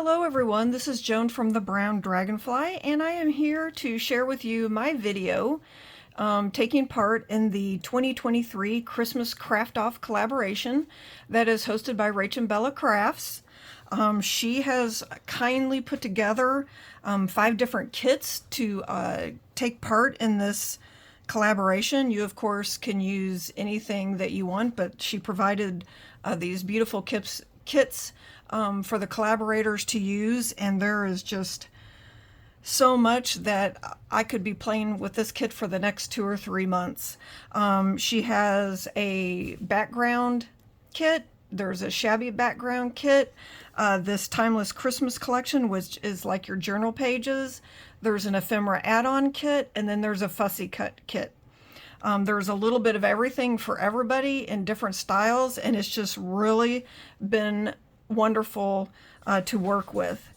Hello everyone, this is Joan from the Brown Dragonfly, and I am here to share with you my video taking part in the 2023 Christmas Craft-Off collaboration that is hosted by RachandBellaCrafts. She has kindly put together 5 different kits to take part in this collaboration. You of course can use anything that you want, but she provided these beautiful kits for the collaborators to use, and there is just so much that I could be playing with this kit for the next 2 or 3 months. She has a background kit, there's a shabby background kit, this Timeless Christmas collection, which is like your journal pages, there's an ephemera add-on kit, and then there's a fussy cut kit. There's a little bit of everything for everybody in different styles, and it's just really been wonderful to work with.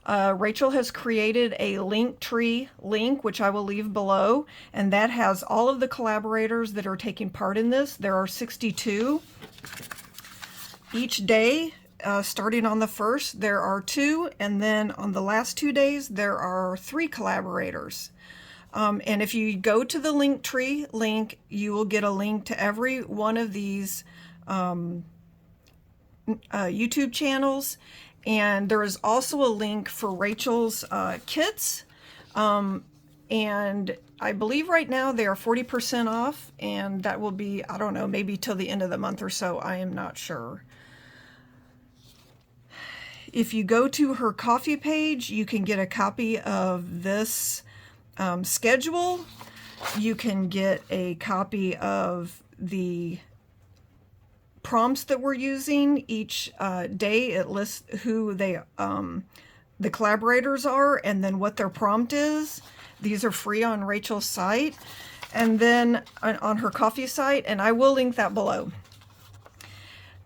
Rachel has created a Linktree link, which I will leave below, and that has all of the collaborators that are taking part in this. There are 62. Each day, starting on the 1st, there are 2, and then on the last 2 days, there are 3 collaborators. And if you go to the Linktree link, you will get a link to every one of these YouTube channels, and there is also a link for Rachel's kits, and I believe right now they are 40% off, and that will be, I don't know, maybe till the end of the month or so, I am not sure. If you go to her Ko-fi page, you can get a copy of this schedule. You can get a copy of the prompts that we're using each day. It lists who the collaborators are and then what their prompt is. These are free on Rachel's site and then on her Ko-fi site, and I will link that below.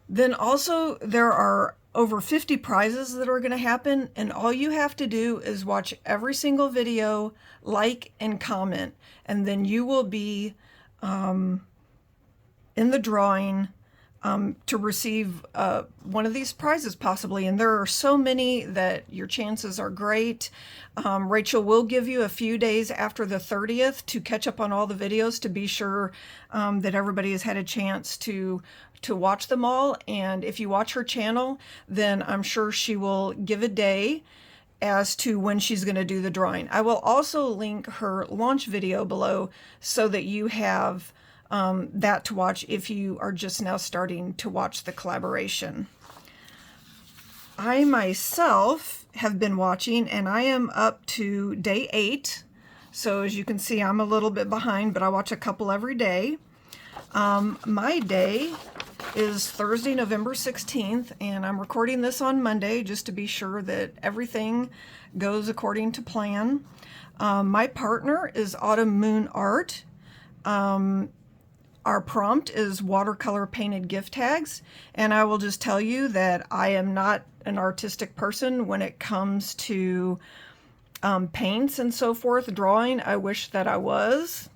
Then also there are over 50 prizes that are going to happen, and all you have to do is watch every single video, like and comment, and then you will be in the drawing to receive one of these prizes possibly, and there are so many that your chances are great. Rachel will give you a few days after the 30th to catch up on all the videos to be sure that everybody has had a chance to watch them all, and if you watch her channel, then I'm sure she will give a day as to when she's going to do the drawing. I will also link her launch video below so that you have that to watch if you are just now starting to watch the collaboration. I myself have been watching, and I am up to day 8. So as you can see, I'm a little bit behind, but I watch a couple every day. My day is Thursday, November 16th, and I'm recording this on Monday just to be sure that everything goes according to plan. My partner is Autumn Moon Art. Our prompt is watercolor painted gift tags, and I will just tell you that I am not an artistic person when it comes to paints and so forth, drawing. I wish that I was.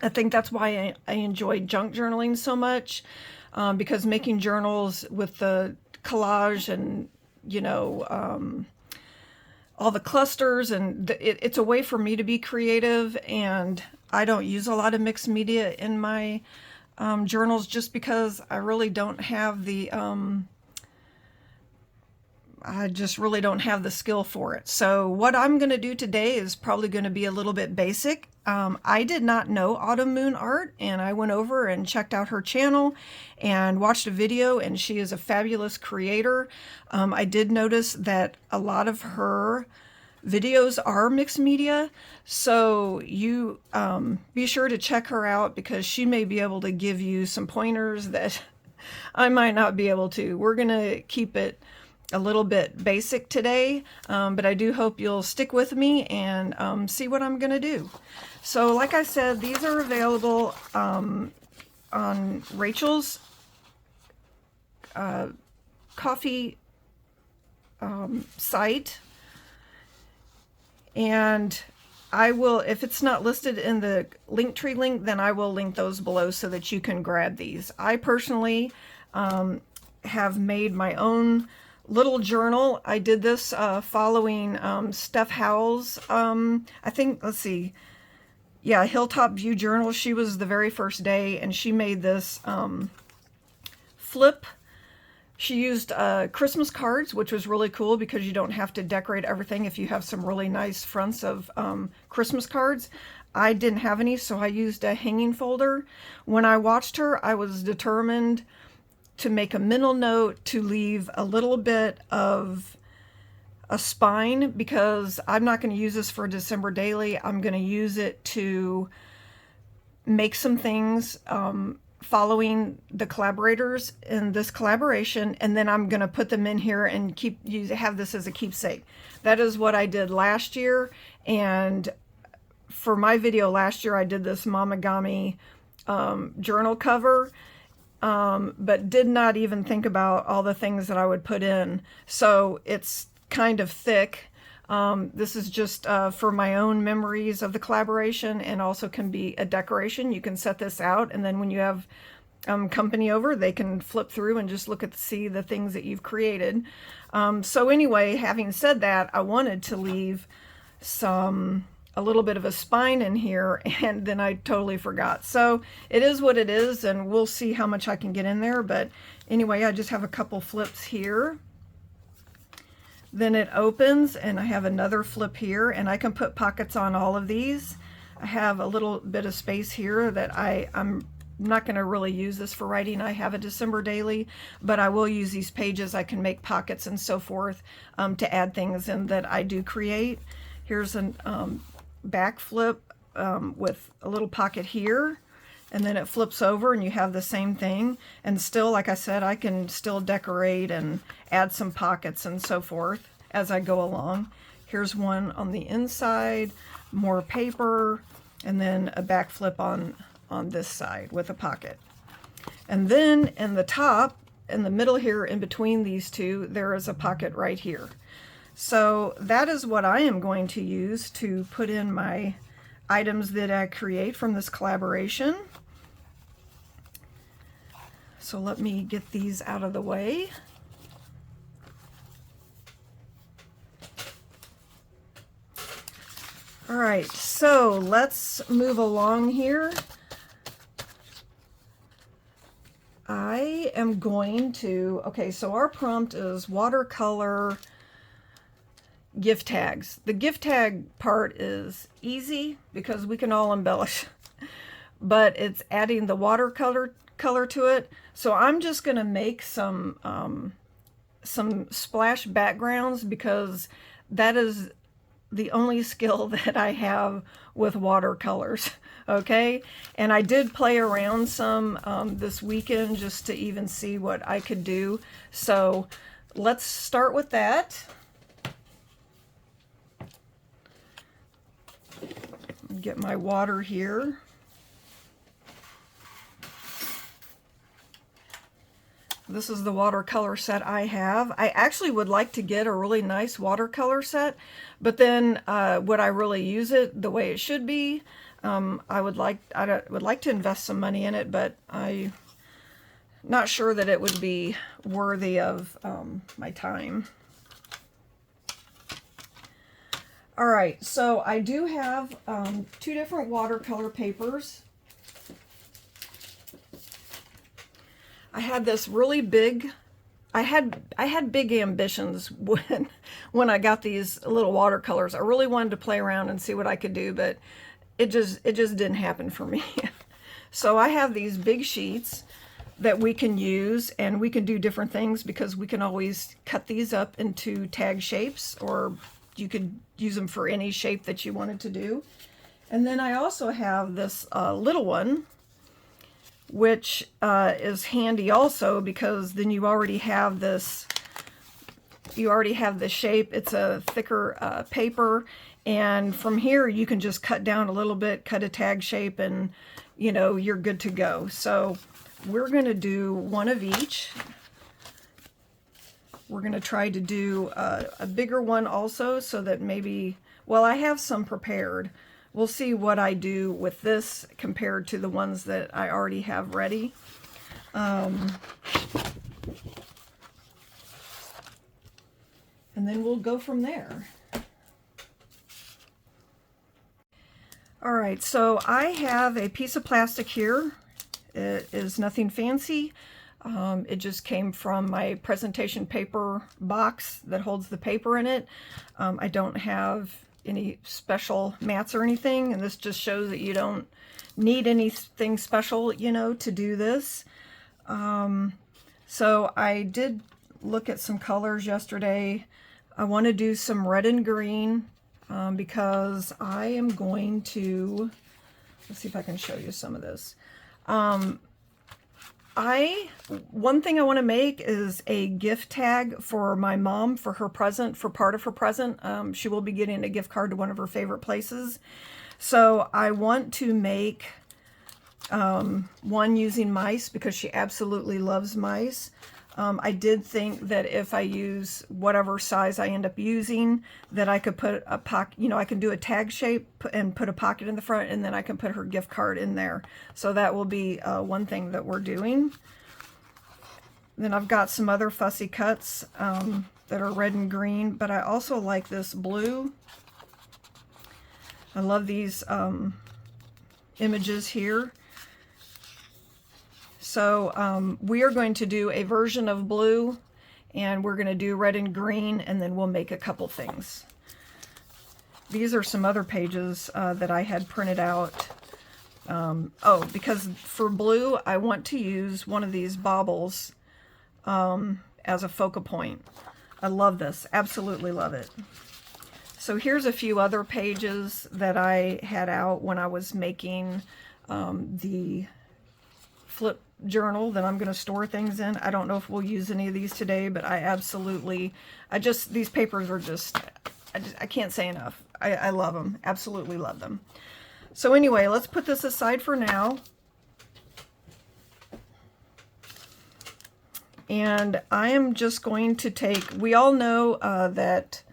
I think that's why I enjoy junk journaling so much, because making journals with the collage and, you know, all the clusters, and it's a way for me to be creative, and I don't use a lot of mixed media in my journals just because I really don't have the I just really don't have the skill for it. So what I'm going to do today is probably going to be a little bit basic. I did not know Autumn Moon Art, and I went over and checked out her channel and watched a video, and she is a fabulous creator. I did notice that a lot of her videos are mixed media, so you be sure to check her out because she may be able to give you some pointers that I might not be able to. We're going to keep it a little bit basic today, but I do hope you'll stick with me and see what I'm going to do. So like I said, these are available on Rachel's Ko-fi site, and I will, if it's not listed in the Linktree link, then I will link those below so that you can grab these. I personally have made my own little journal. I did this following Steph Howell's, I think, let's see, yeah, Hilltop View Journal. She was the very first day, and she made this flip. She used Christmas cards, which was really cool because you don't have to decorate everything if you have some really nice fronts of Christmas cards. I didn't have any, so I used a hanging folder. When I watched her, I was determined to make a mental note to leave a little bit of a spine, because I'm not going to use this for December daily. I'm going to use it to make some things following the collaborators in this collaboration, and then I'm going to put them in here and have this as a keepsake. That is what I did last year, and for my video last year I did this Mamagami journal cover, but did not even think about all the things that I would put in. So it's kind of thick. This is just for my own memories of the collaboration, and also can be a decoration. You can set this out, and then when you have company over, they can flip through and just see the things that you've created. So anyway, having said that, I wanted to leave a little bit of a spine in here, and then I totally forgot. So it is what it is, and we'll see how much I can get in there. But anyway, I just have a couple flips here. Then it opens, and I have another flip here, and I can put pockets on all of these. I have a little bit of space here that I'm not going to really use this for writing. I have a December daily, but I will use these pages. I can make pockets and so forth to add things in that I do create. Here's a back flip with a little pocket here, and then it flips over and you have the same thing. And still, like I said, I can still decorate and add some pockets and so forth as I go along. Here's one on the inside, more paper, and then a back flip on this side with a pocket. And then in the top, in the middle here, in between these two, there is a pocket right here. So that is what I am going to use to put in my items that I create from this collaboration. So let me get these out of the way. All right, so let's move along here. I am going to, okay, so our prompt is watercolor gift tags. The gift tag part is easy because we can all embellish, but it's adding the watercolor to it. So I'm just going to make some splash backgrounds, because that is the only skill that I have with watercolors. Okay, and I did play around some this weekend just to even see what I could do. So let's start with that. Get my water here. This is the watercolor set I have. I actually would like to get a really nice watercolor set, but then would I really use it the way it should be? I would like to invest some money in it, but I'm not sure that it would be worthy of my time. All right, so I do have 2 different watercolor papers. I had this really big, I had big ambitions when I got these little watercolors. I really wanted to play around and see what I could do, but it just didn't happen for me. So I have these big sheets that we can use, and we can do different things because we can always cut these up into tag shapes, or you could use them for any shape that you wanted to do. And then I also have this little one, which is handy also, because then you already have this, the shape. It's a thicker paper, and from here you can just cut down a little bit, cut a tag shape, and you know, you're good to go. So we're going to do one of each. We're going to try to do a bigger one also, so that maybe, well, I have some prepared. We'll see what I do with this compared to the ones that I already have ready. and then we'll go from there. All right, so I have a piece of plastic here. It is nothing fancy. It just came from my presentation paper box that holds the paper in it. I don't have any special mats or anything, and this just shows that you don't need anything special, you know, to do this. So I did look at some colors yesterday. I want to do some red and green because I am going to, let's see if I can show you some of this. One thing I want to make is a gift tag for my mom for her present, for part of her present. She will be getting a gift card to one of her favorite places. So I want to make one using mice because she absolutely loves mice. I did think that if I use whatever size I end up using, that I could put a pocket, you know, I can do a tag shape and put a pocket in the front, and then I can put her gift card in there. So that will be one thing that we're doing. Then I've got some other fussy cuts that are red and green, but I also like this blue. I love these images here. So we are going to do a version of blue, and we're going to do red and green, and then we'll make a couple things. These are some other pages that I had printed out. Oh, because for blue, I want to use one of these baubles as a focal point. I love this, absolutely love it. So here's a few other pages that I had out when I was making the flip journal that I'm going to store things in. I don't know if we'll use any of these today, but these papers are just, I can't say enough. I love them, absolutely love them. So anyway, let's put this aside for now. And I am just going to take, we all know that,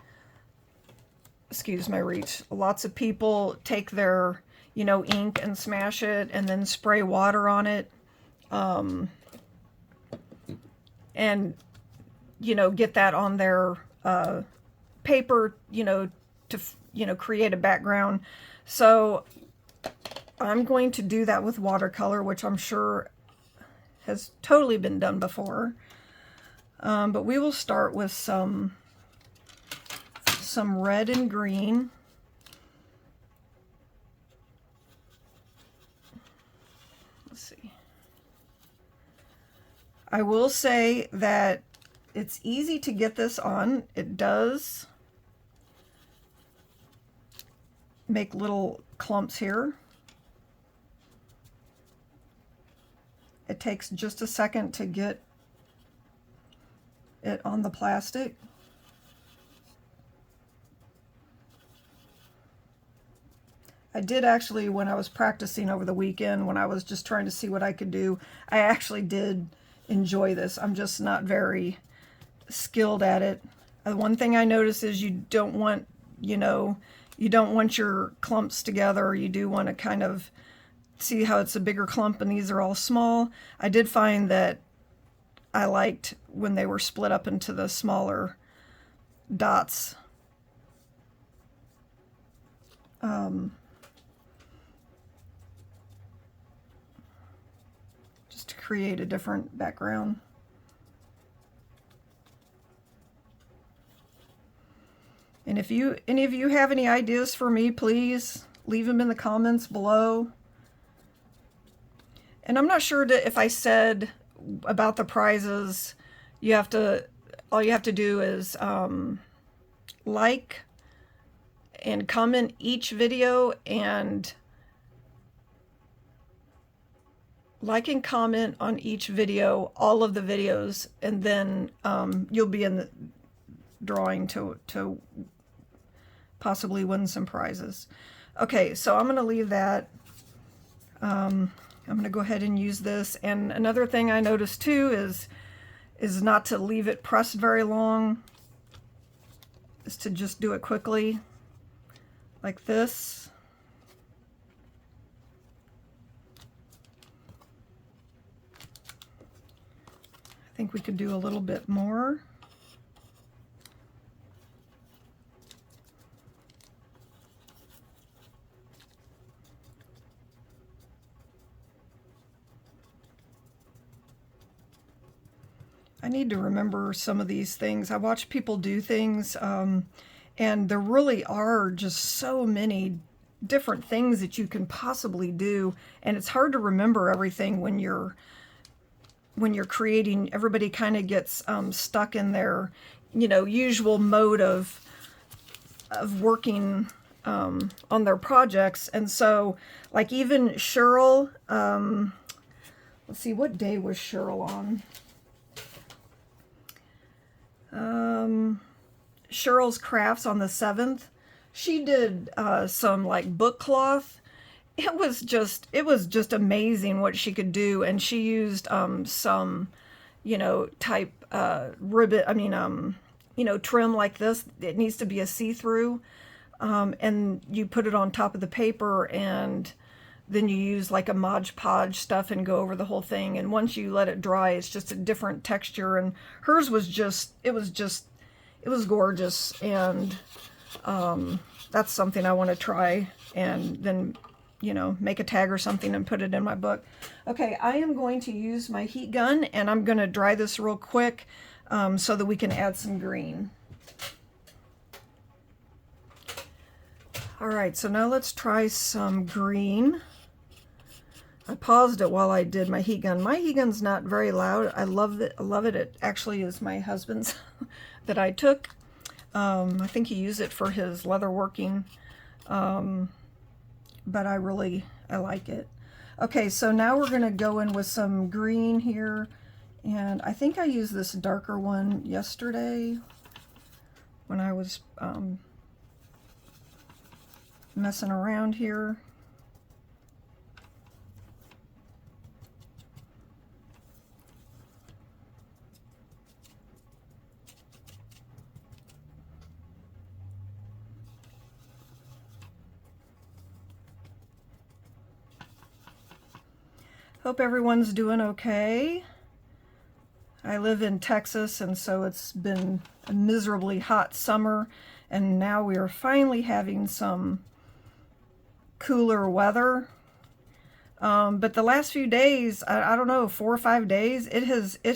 excuse my reach, lots of people take their, you know, ink and smash it and then spray water on it. And, you know, get that on their paper, you know, to, you know, create a background. So I'm going to do that with watercolor, which I'm sure has totally been done before. But we will start with some red and green. Let's see. I will say that it's easy to get this on. It does make little clumps here. It takes just a second to get it on the plastic. I did actually, when I was practicing over the weekend, when I was just trying to see what I could do, I actually did enjoy this. I'm just not very skilled at it. One thing I notice is you don't want, you know, you don't want your clumps together. You do want to kind of see how it's a bigger clump and these are all small. I did find that I liked when they were split up into the smaller dots. Just to create a different background. And if any of you have any ideas for me, please leave them in the comments below. And I'm not sure if I said about the prizes, all you have to do is like and comment each video, and like and comment on each video, all of the videos, and then you'll be in the drawing to possibly win some prizes. Okay, so I'm going to leave that. I'm going to go ahead and use this. And another thing I noticed too is not to leave it pressed very long, is to just do it quickly like this. I think we could do a little bit more. I need to remember some of these things. I watch people do things, and there really are just so many different things that you can possibly do, and it's hard to remember everything when you're creating. Everybody kind of gets stuck in their, usual mode of working on their projects. And so, like, even Cheryl, let's see, what day was Cheryl on? Cheryl's Crafts on the 7th. She did some like book cloth. It was just amazing what she could do, and she used some, type ribbon. I mean, trim like this. It needs to be a see-through, and you put it on top of the paper, and then you use like a Mod Podge stuff and go over the whole thing. And once you let it dry, it's just a different texture. And hers was it was gorgeous. And that's something I want to try, and then, make a tag or something and put it in my book. Okay, I am going to use my heat gun, and I'm going to dry this real quick so that we can add some green. All right, so now let's try some green. I paused it while I did my heat gun. My heat gun's not very loud. I love it. I love it. It actually is my husband's that I took. I think he used it for his leather working, but I like it. Okay, so now we're going to go in with some green here, and I think I used this darker one yesterday when I was messing around here. Hope everyone's doing okay. I live in Texas, and so it's been a miserably hot summer, and now we are finally having some cooler weather. But the last few days, I don't know, 4 or 5 days, it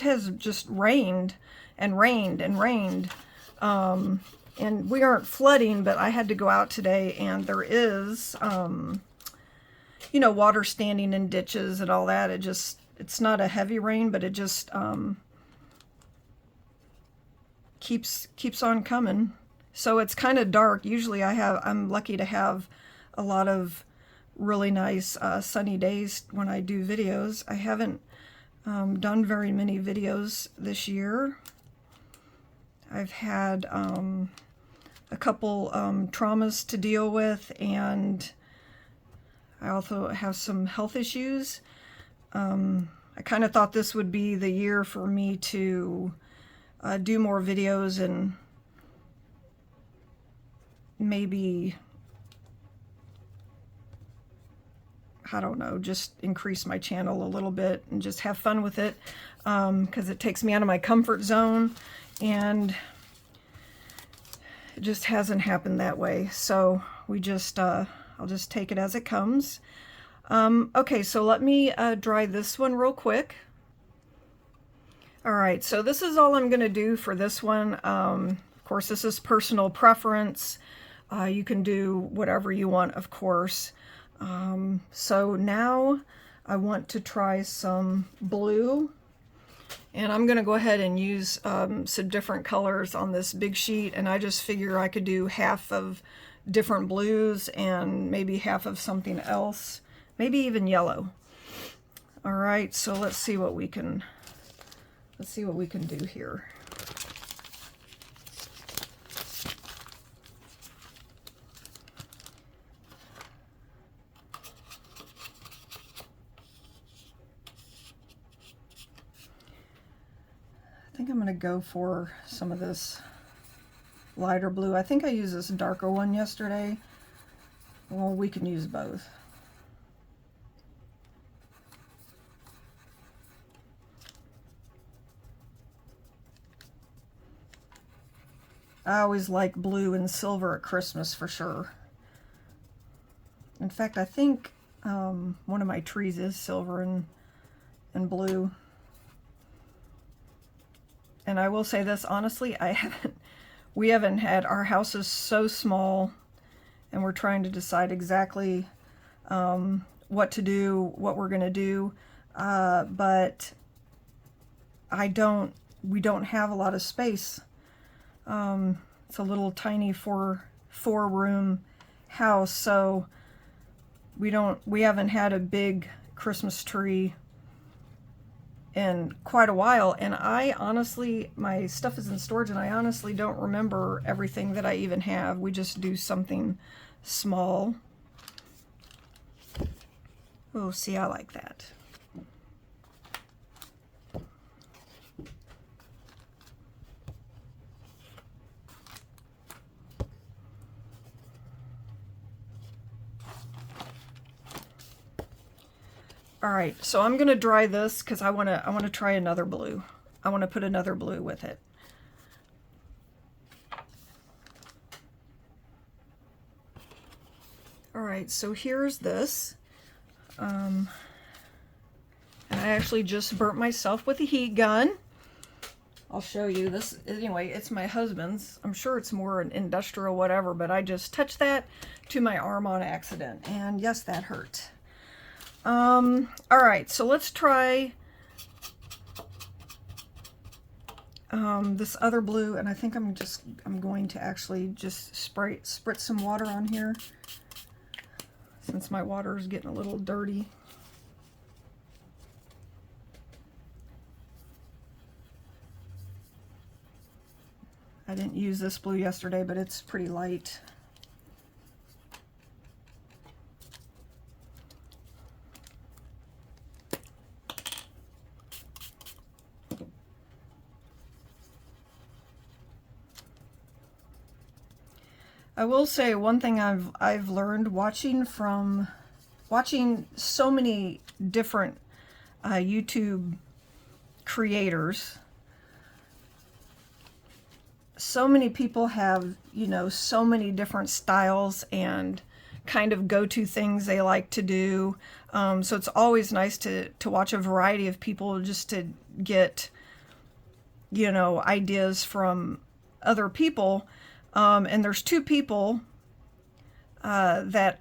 has just rained and rained and rained. And we aren't flooding, but I had to go out today, and there is water standing in ditches and all that. It's not a heavy rain, but it just keeps on coming. So it's kind of dark. Usually I'm lucky to have a lot of really nice sunny days when I do videos. I haven't done very many videos this year. I've had a couple traumas to deal with, and I also have some health issues. I kind of thought this would be the year for me to do more videos and maybe, I don't know, just increase my channel a little bit and just have fun with it, because it takes me out of my comfort zone, and it just hasn't happened that way. So I'll just take it as it comes. Okay, so let me dry this one real quick. All right, so this is all I'm going to do for this one. Of course, this is personal preference. You can do whatever you want, of course. So now I want to try some blue, and I'm going to go ahead and use some different colors on this big sheet, and I just figure I could do half of different blues and maybe half of something else, maybe even yellow. All right, so let's see what we can do here. I think I'm going to go for some of this lighter blue. I think I used this darker one yesterday. Well, we can use both. I always like blue and silver at Christmas for sure. In fact, I think one of my trees is silver and blue. And I will say this honestly, we haven't had, our house is so small, and we're trying to decide exactly what to do, what we're gonna do, but we don't have a lot of space. It's a little tiny four room house, so we haven't had a big Christmas tree in quite a while, and I honestly, my stuff is in storage, and I honestly don't remember everything that I even have. We just do something small. Oh, see, I like that. All right, so I'm gonna dry this because I wanna try another blue. I wanna put another blue with it. All right, so here's this. And I actually just burnt myself with a heat gun. I'll show you this. Anyway, it's my husband's. I'm sure it's more an industrial whatever, but I just touched that to my arm on accident, and yes, that hurt. All right, so let's try this other blue, and I think I'm going to actually just spritz some water on here since my water is getting a little dirty. I didn't use this blue yesterday, but it's pretty light. I will say one thing I've learned watching so many different YouTube creators. So many people have, you know, so many different styles and kind of go-to things they like to do. So it's always nice to watch a variety of people just to get, you know, ideas from other people. And there's two people that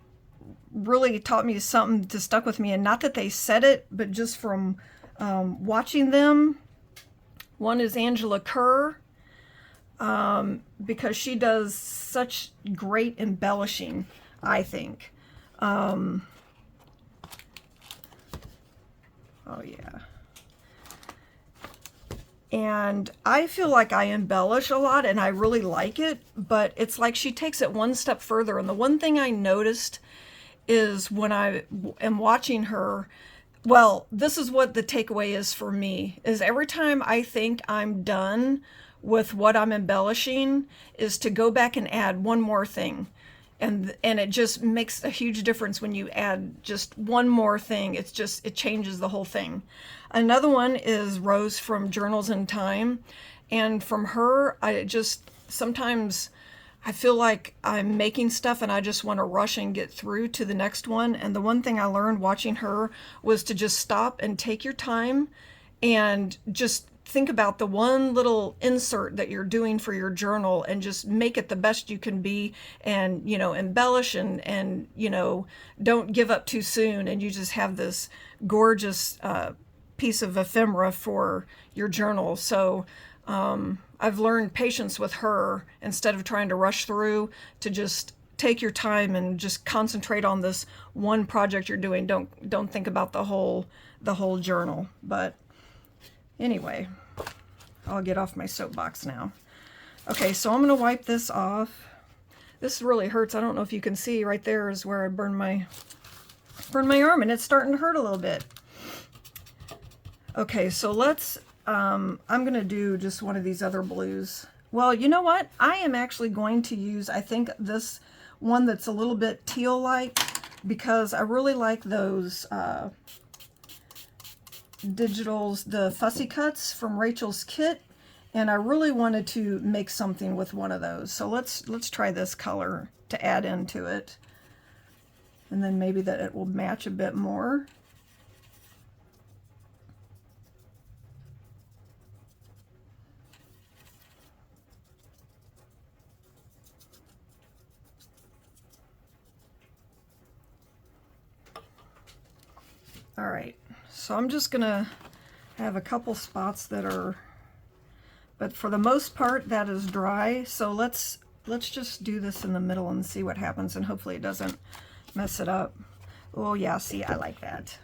really taught me something that stuck with me, and not that they said it, but just from watching them. One is Angela Kerr, because she does such great embellishing, I think. Oh yeah. And I feel like I embellish a lot, and I really like it, but it's like she takes it one step further. And the one thing I noticed is when I am watching her, well, this is what the takeaway is for me, is every time I think I'm done with what I'm embellishing is to go back and add one more thing. And it just makes a huge difference when you add just one more thing. It changes the whole thing. Another one is Rose from Journals in Time. And from her, sometimes I feel like I'm making stuff and I just want to rush and get through to the next one. And the one thing I learned watching her was to just stop and take your time and just think about the one little insert that you're doing for your journal and just make it the best you can be, and, you know, embellish and you know, don't give up too soon, and you just have this gorgeous piece of ephemera for your journal. So I've learned patience with her instead of trying to rush through, to just take your time and just concentrate on this one project you're doing. Don't think about the whole journal. But anyway, I'll get off my soapbox now. Okay, so I'm gonna wipe this off. This really hurts. I don't know if you can see, right there is where I burned my arm, and it's starting to hurt a little bit. Okay, so let's, I'm gonna do just one of these other blues. Well, you know what? I am actually going to use, I think, this one that's a little bit teal-like, because I really like those digitals, the fussy cuts from Rachel's kit, and I really wanted to make something with one of those. So let's try this color to add into it, and then maybe that it will match a bit more. All right, so I'm just gonna have a couple spots that are, but for the most part that is dry. So let's just do this in the middle and see what happens, and hopefully it doesn't mess it up. Oh yeah, see, I like that.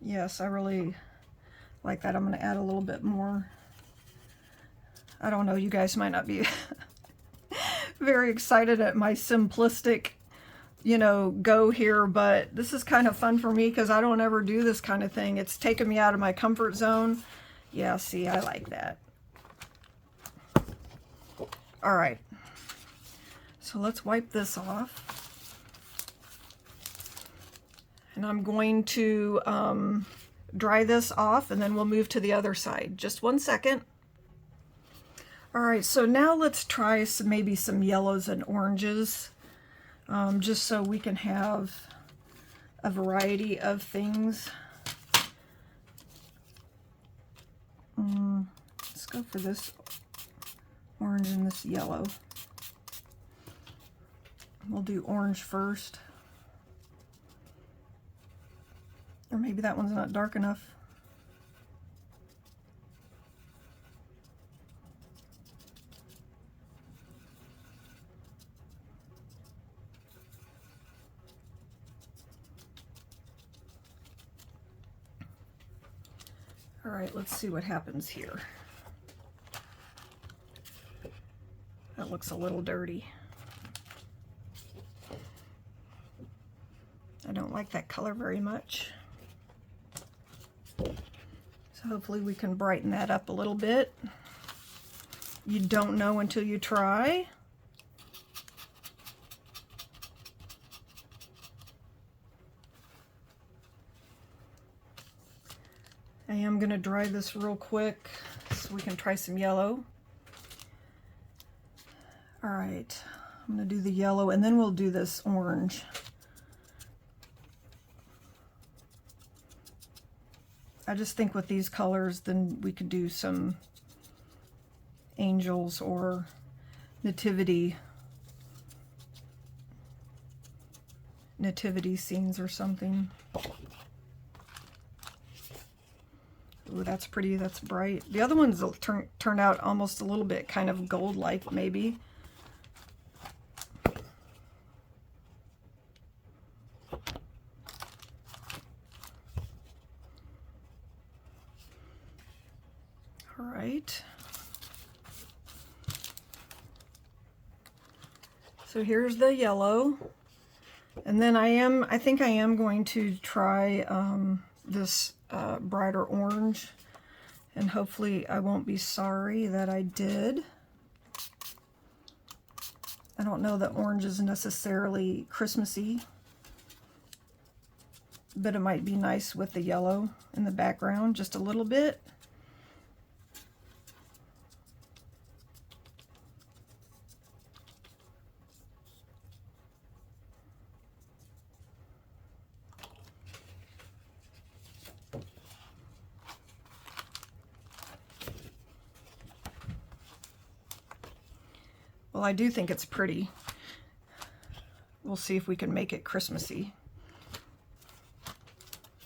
Yes, I really like that. I'm going to add a little bit more. I don't know, you guys might not be very excited at my simplistic, you know, go here, but this is kind of fun for me because I don't ever do this kind of thing. It's taken me out of my comfort zone. Yeah, see, I like that. All right, so let's wipe this off. And I'm going to dry this off, and then we'll move to the other side. Just 1 second. All right, so now let's try maybe some yellows and oranges, just so we can have a variety of things. Let's go for this orange and this yellow. We'll do orange first. Or maybe that one's not dark enough. All right, let's see what happens here. That looks a little dirty. I don't like that color very much. So hopefully we can brighten that up a little bit. You don't know until you try. I am going to dry this real quick so we can try some yellow. All right, I'm going to do the yellow and then we'll do this orange. I just think with these colors, then we could do some angels or nativity scenes or something. Ooh, that's pretty, that's bright. The other ones will turn out almost a little bit kind of gold-like, maybe. All right. So here's the yellow. And then I think I am going to try this brighter orange, and hopefully I won't be sorry that I did. I don't know that orange is necessarily Christmassy, but it might be nice with the yellow in the background just a little bit. Well, I do think it's pretty. We'll see if we can make it Christmassy.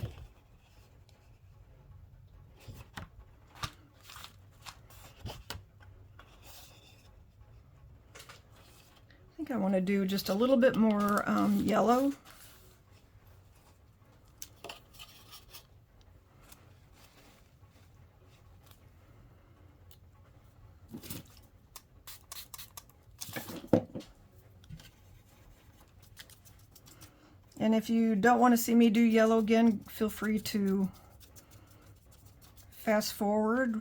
I think I want to do just a little bit more yellow. And if you don't want to see me do yellow again, feel free to fast forward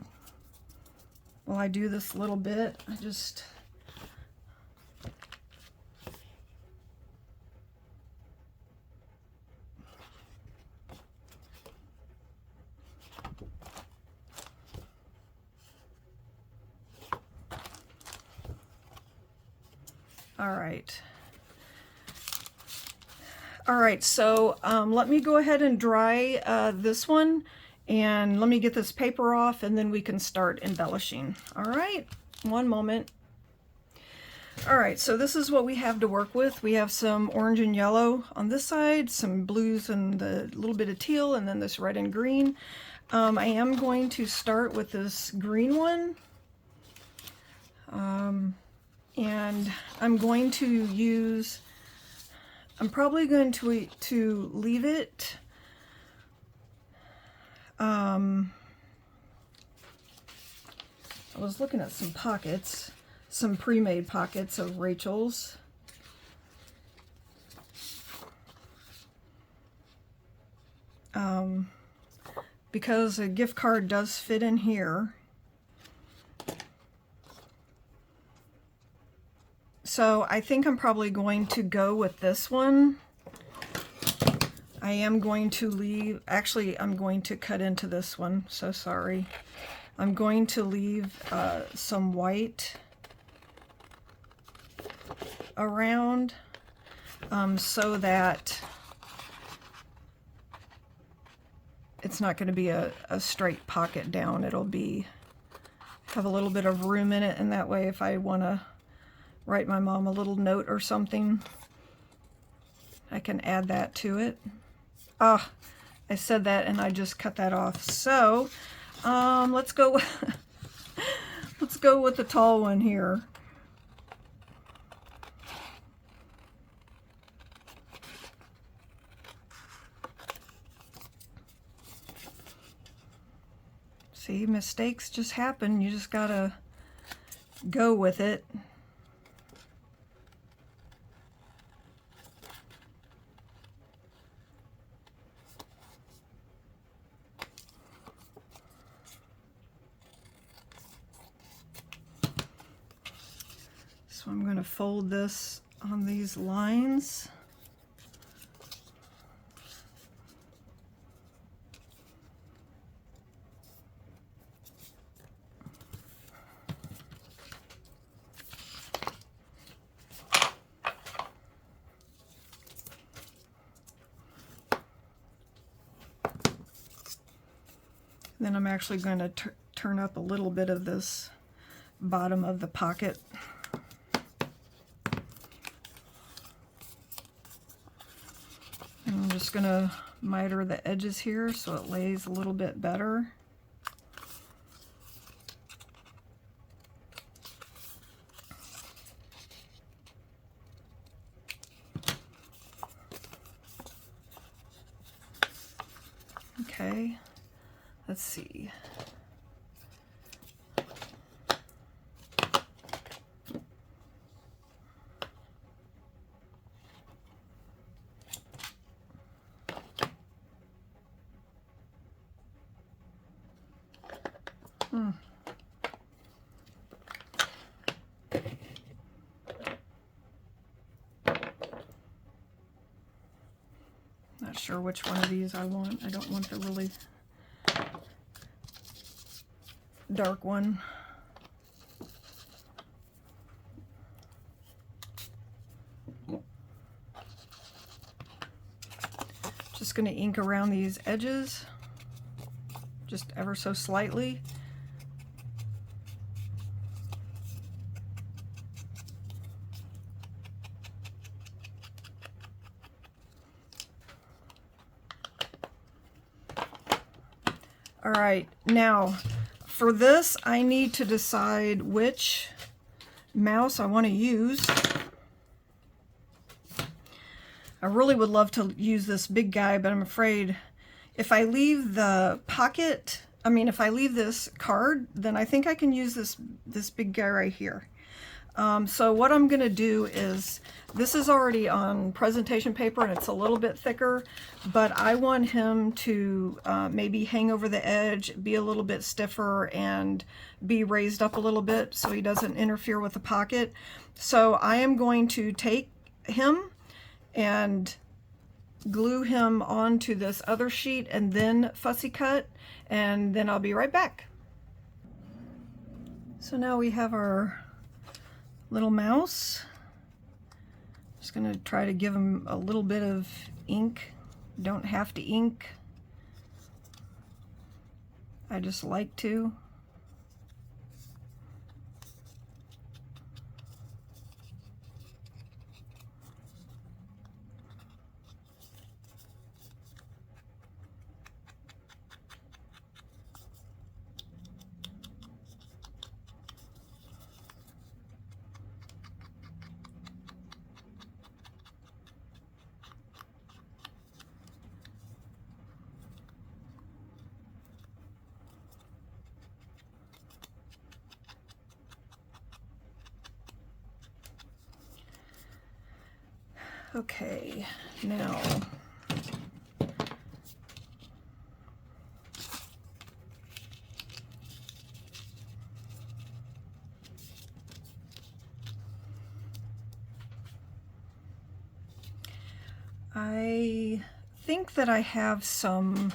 while I do this a little bit. All right, so let me go ahead and dry this one, And let me get this paper off and then we can start embellishing. All right, one moment. All right, so this is what we have to work with. We have some orange and yellow on this side, some blues and the little bit of teal, and then this red and green. I am going to start with this green one. And I'm going to use, I'm probably going to leave it I was looking at some pockets, some pre-made pockets of Rachel's. Because a gift card does fit in here. So I think I'm probably going to go with this one. I am going to leave, actually I'm going to cut into this one, so sorry. I'm going to leave some white around so that it's not going to be a straight pocket down. It'll be, have a little bit of room in it, and that way if I want to write my mom a little note or something, I can add that to it. Ah, I said that and I just cut that off. So let's go let's go with the tall one here. See, mistakes just happen. You just gotta go with it. So I'm going to fold this on these lines. Then I'm actually going to turn up a little bit of this bottom of the pocket. And I'm just going to miter the edges here so it lays a little bit better. Okay. Let's see. Not sure which one of these I want. I don't want the really dark one. Just going to ink around these edges, just ever so slightly. All right, now for this, I need to decide which mouse I want to use. I really would love to use this big guy, but I'm afraid if I leave the pocket, if I leave this card, then I think I can use this big guy right here. So what I'm going to do is, this is already on presentation paper and it's a little bit thicker, but I want him to maybe hang over the edge, be a little bit stiffer, and be raised up a little bit so he doesn't interfere with the pocket. So I am going to take him and glue him onto this other sheet and then fussy cut, and then I'll be right back. So now we have our little mouse. Just going to try to give him a little bit of ink. Don't have to ink. I just like to. Okay, now I think that I have some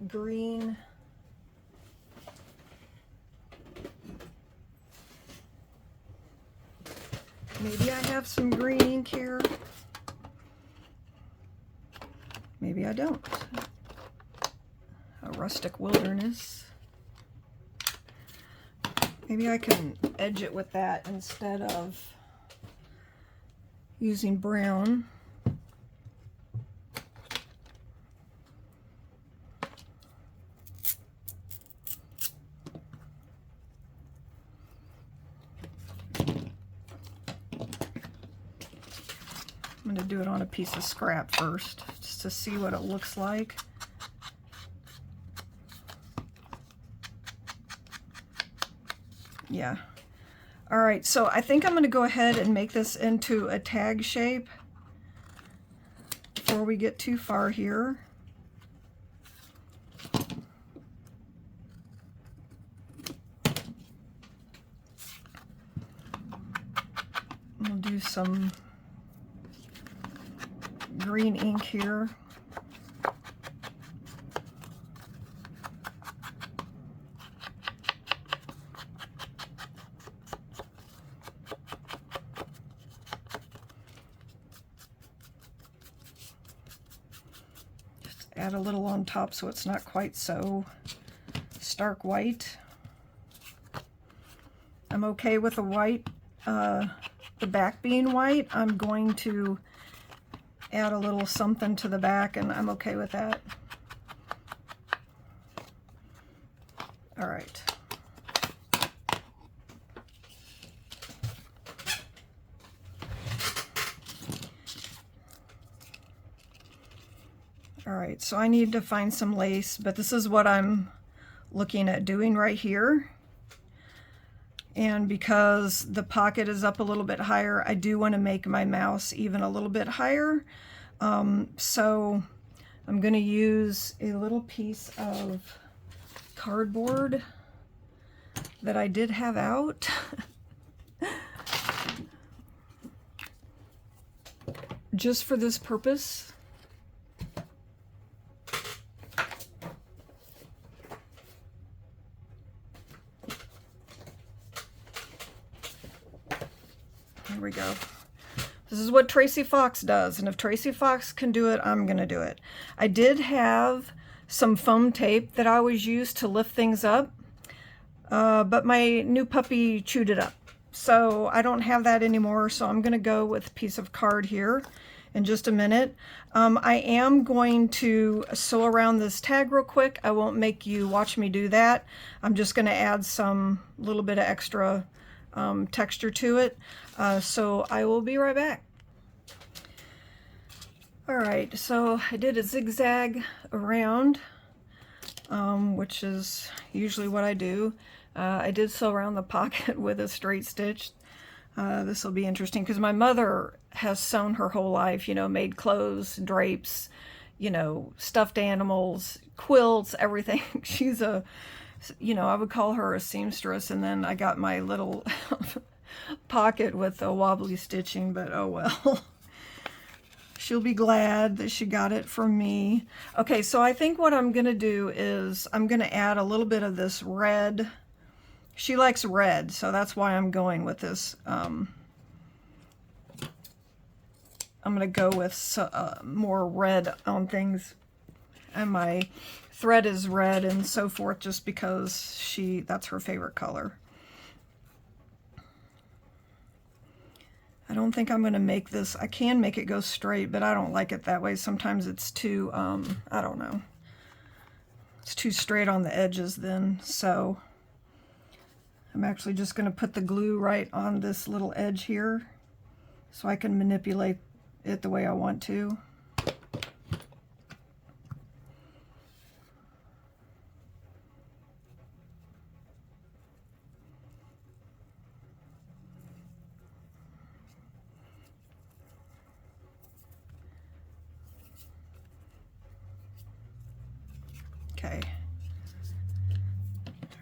green maybe I have some green ink here. Maybe I don't. A rustic wilderness. Maybe I can edge it with that instead of using brown. I'm going to do it on a piece of scrap first, just to see what it looks like. Yeah. All right, so I think I'm going to go ahead and make this into a tag shape before we get too far here. We'll do some green ink here. Just add a little on top so it's not quite so stark white. I'm okay with the white, the back being white. I'm going to add a little something to the back, and I'm okay with that. All right. All right, so I need to find some lace, but this is what I'm looking at doing right here. And because the pocket is up a little bit higher, I do want to make my mouse even a little bit higher. So I'm going to use a little piece of cardboard that I did have out. Just for this purpose. Here we go. This is what Tracy Fox does, and if Tracy Fox can do it, I'm gonna do it. I did have some foam tape that I always use to lift things up, but my new puppy chewed it up. So I don't have that anymore, so I'm gonna go with a piece of card here in just a minute. I am going to sew around this tag real quick. I won't make you watch me do that. I'm just gonna add some little bit of extra texture to it. So I will be right back. All right, so I did a zigzag around, which is usually what I do. I did sew around the pocket with a straight stitch. This will be interesting because my mother has sewn her whole life, you know, made clothes, drapes, you know, stuffed animals, quilts, everything. She's a, you know, I would call her a seamstress, and then I got my little pocket with a wobbly stitching, but oh well. She'll be glad that she got it from me. Okay, so I think what I'm gonna do is I'm gonna add a little bit of this red. She likes red, so that's why I'm going with this. I'm gonna go with more red on things. and my thread is red and so forth, just because that's her favorite color. I don't think I'm going to make this. I can make it go straight, but I don't like it that way. Sometimes it's too, I don't know. It's too straight on the edges then. So I'm actually just going to put the glue right on this little edge here so I can manipulate it the way I want to. Okay.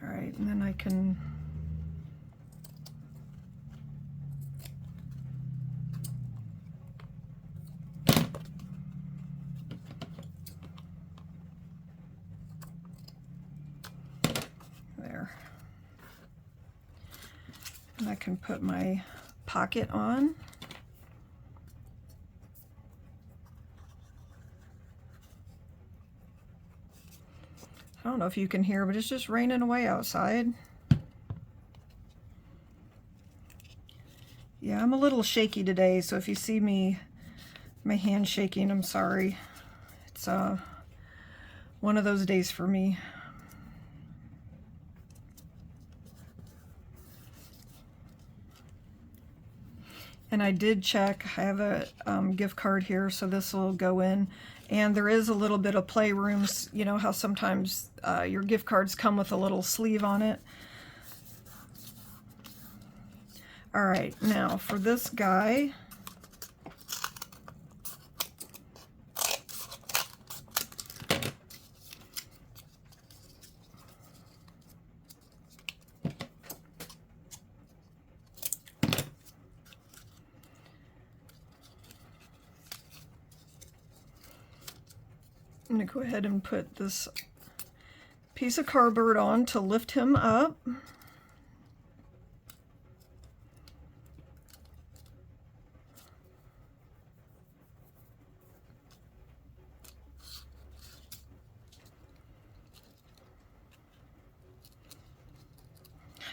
All right, and then I can there. And I can put my pocket on. I don't know if you can hear, but it's just raining away outside. Yeah, I'm a little shaky today, so if you see my hand shaking, I'm sorry. It's one of those days for me. And I did check, I have a gift card here, so this will go in. And there is a little bit of playrooms. You know how sometimes your gift cards come with a little sleeve on it. All right, now for this guy, I'm going to go ahead and put this piece of cardboard on to lift him up.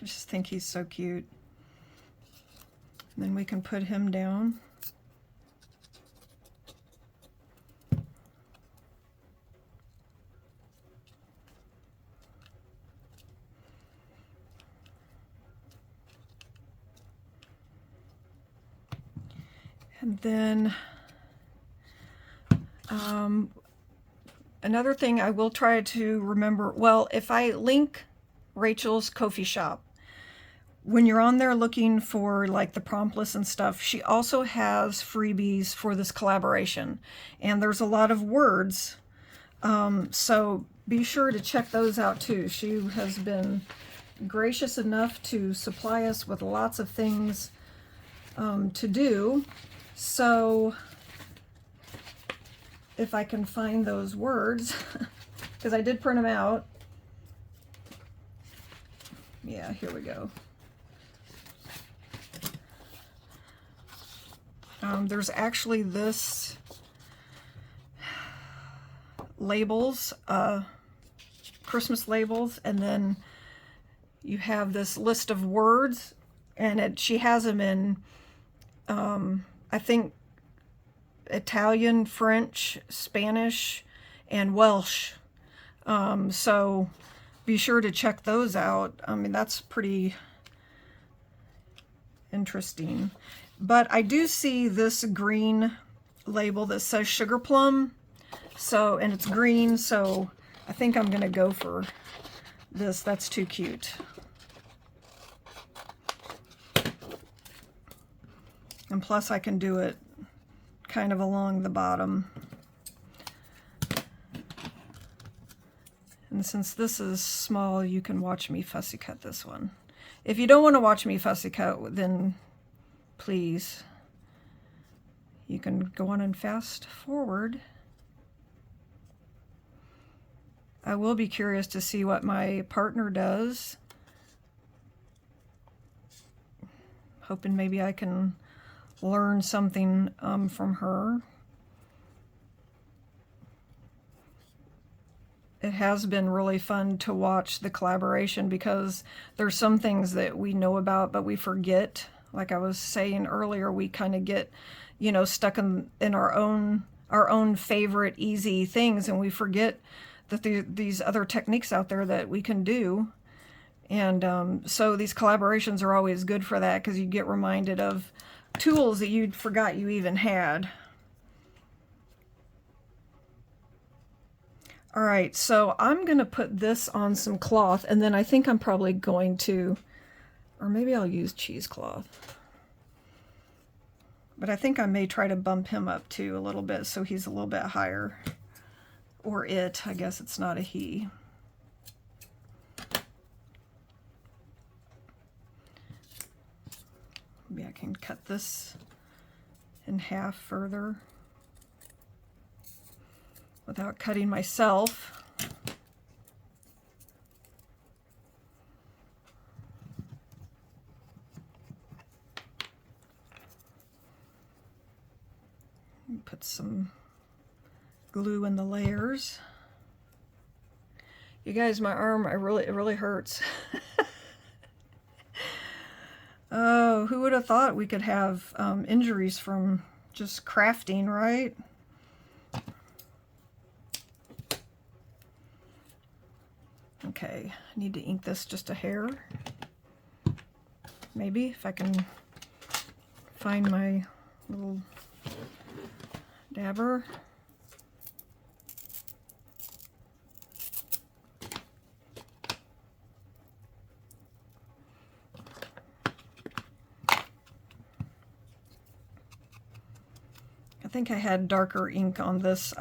I just think he's so cute. And then we can put him down. And then another thing I will try to remember, well, if I link Rachel's Ko-fi shop, when you're on there looking for like the prompt list and stuff, she also has freebies for this collaboration. And there's a lot of words, so be sure to check those out too. She has been gracious enough to supply us with lots of things to do. So if I can find those words, because I did print them out. Yeah, here we go. There's actually this labels, Christmas labels, and then you have this list of words, and she has them in I think Italian, French, Spanish, and Welsh. So be sure to check those out. I mean, that's pretty interesting. But I do see this green label that says sugar plum. So, and it's green, so I think I'm gonna go for this. That's too cute. And plus I can do it kind of along the bottom. And since this is small, you can watch me fussy cut this one. If you don't want to watch me fussy cut, then please, you can go on and fast forward. I will be curious to see what my partner does. Hoping maybe I can learn something from her. has been really fun to watch the collaboration, because there's some things that we know about but we forget. Like I was saying earlier, we kind of get, you know, stuck in our own favorite easy things, and we forget that these other techniques out there that we can do. And so these collaborations are always good for that, because you get reminded of tools that you'd forgot you even had. All right, so I'm going to put this on some cloth, and then I think I'm probably going to, or maybe I'll use cheesecloth. But I think I may try to bump him up too a little bit so he's a little bit higher. Or it, I guess it's not a he. Maybe I can cut this in half further without cutting myself. Put some glue in the layers. You guys, my arm, it really hurts. Oh, who would have thought we could have injuries from just crafting, right? Okay, I need to ink this just a hair. Maybe, if I can find my little dabber. I think I had darker ink on this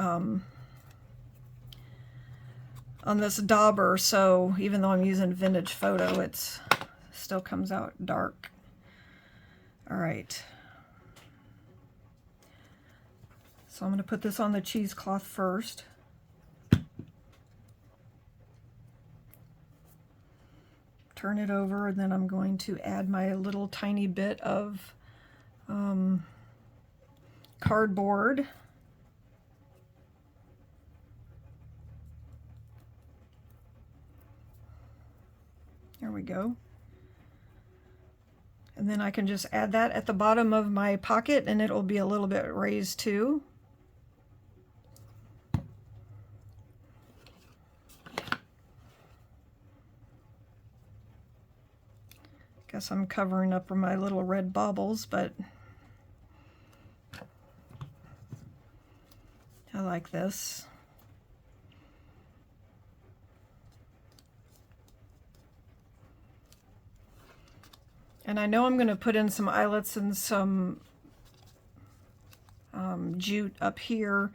dauber, so even though I'm using vintage photo, it's still comes out dark. All right. So I'm going to put this on the cheesecloth first. Turn it over, and then I'm going to add my little tiny bit of cardboard. There we go. And then I can just add that at the bottom of my pocket, and it'll be a little bit raised too. Guess I'm covering up my little red baubles, but I like this. And I know I'm going to put in some eyelets and some jute up here.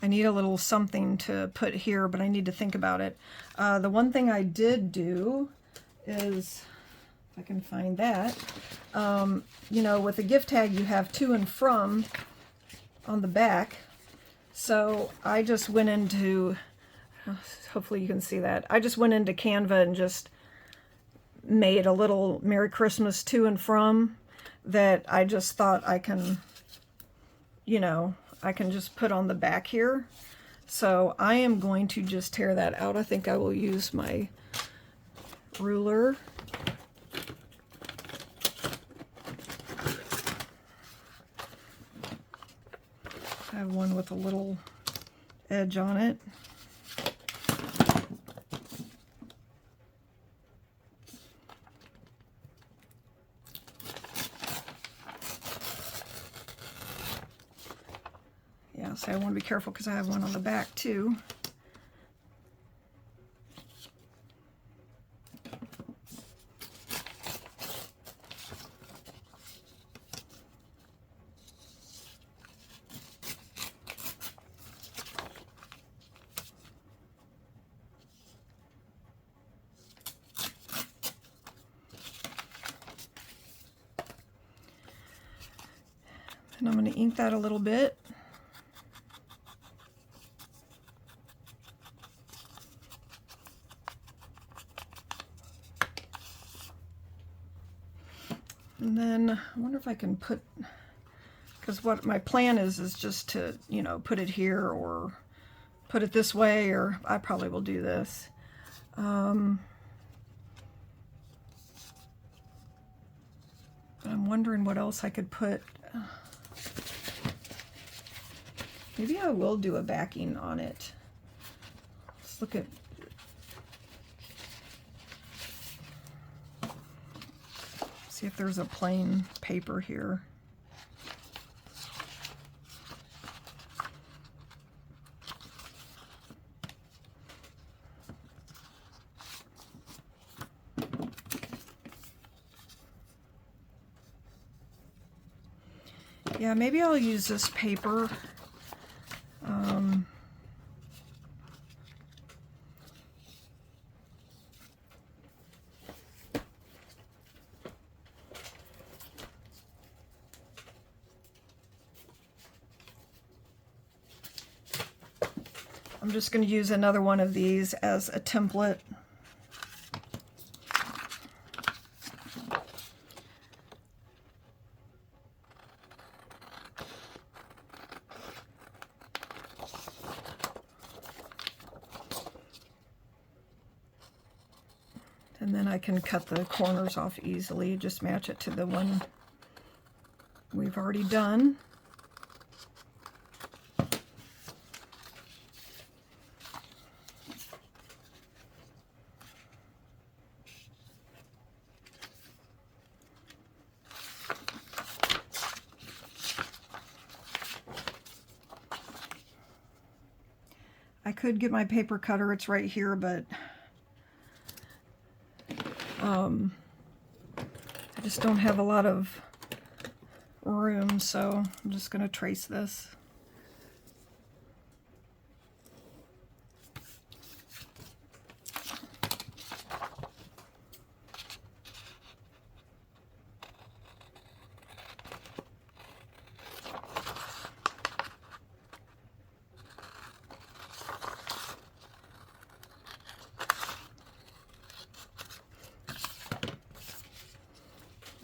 I need a little something to put here, but I need to think about it. The one thing I did do is, if I can find that, you know, with the gift tag you have to and from on the back. So I just went into, hopefully you can see that, I just went into Canva and just made a little Merry Christmas to and from that I just thought I can, you know, I can just put on the back here. So I am going to just tear that out. I think I will use my ruler. I have one with a little edge on it. Yeah, so I want to be careful because I have one on the back too. And I'm going to ink that a little bit. And then I wonder if I can put, because what my plan is just to, you know, put it here or put it this way, or I probably will do this. I'm wondering what else I could put. Maybe I will do a backing on it. Let's look at... see if there's a plain paper here. Yeah, maybe I'll use this paper. I'm just going to use another one of these as a template. And then I can cut the corners off easily, just match it to the one we've already done. I could get my paper cutter, it's right here, but I just don't have a lot of room, so I'm just going to trace this.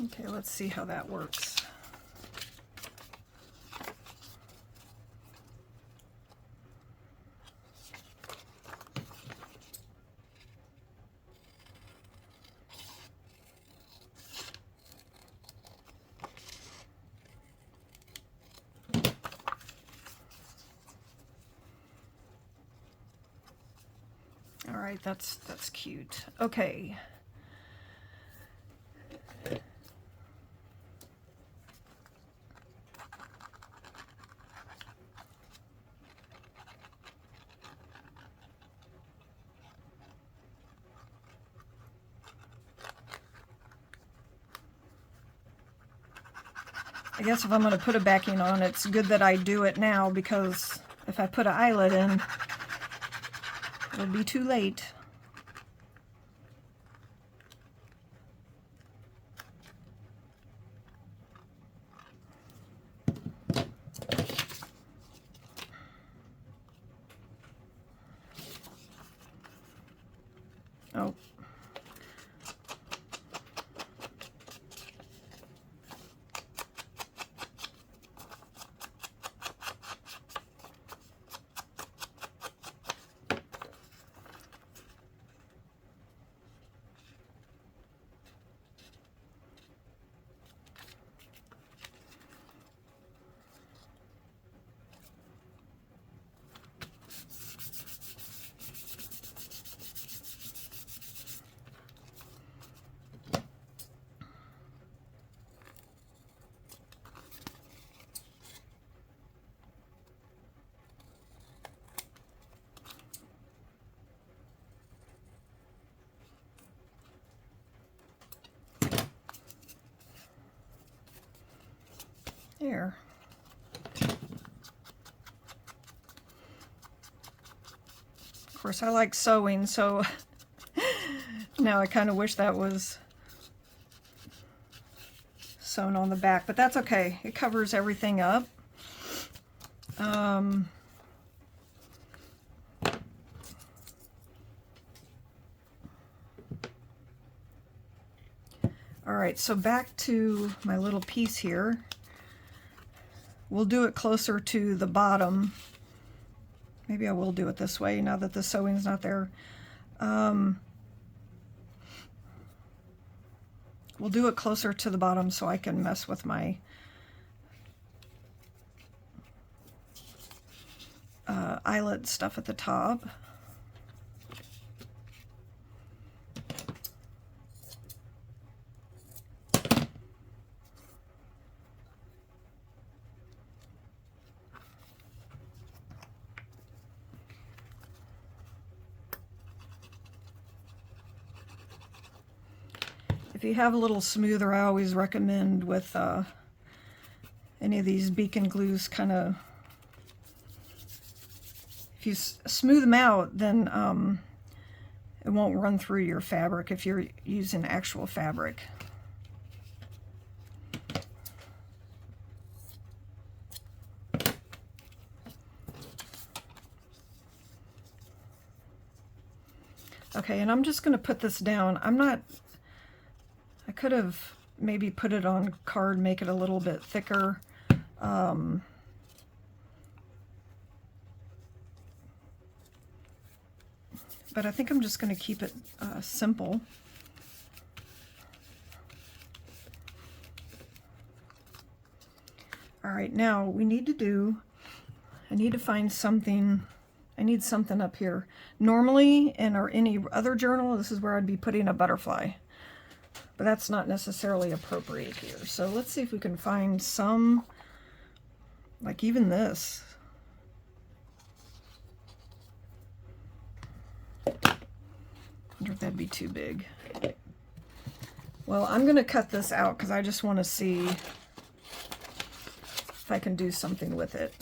Okay, let's see how that works. All right, that's cute. Okay. I guess if I'm going to put a backing on, it's good that I do it now, because if I put an eyelet in, it'll be too late. Oh. There. Of course, I like sewing, so now I kind of wish that was sewn on the back, but that's okay. It covers everything up. All right, so back to my little piece here. We'll do it closer to the bottom Maybe I will do it this way now that the sewing's not there. We'll do it closer to the bottom so I can mess with my eyelet stuff at the top. If you have a little smoother, I always recommend with any of these beacon glues, kind of, if you smooth them out, then it won't run through your fabric if you're using actual fabric. Okay, and I'm just going to put this down. I could have maybe put it on card, make it a little bit thicker. But I think I'm just going to keep it simple. All right, now we need to I need to find something. I need something up here. Normally in any other journal, this is where I'd be putting a butterfly, but that's not necessarily appropriate here. So let's see if we can find some, like even this. I wonder if that'd be too big. Well, I'm going to cut this out because I just want to see if I can do something with it.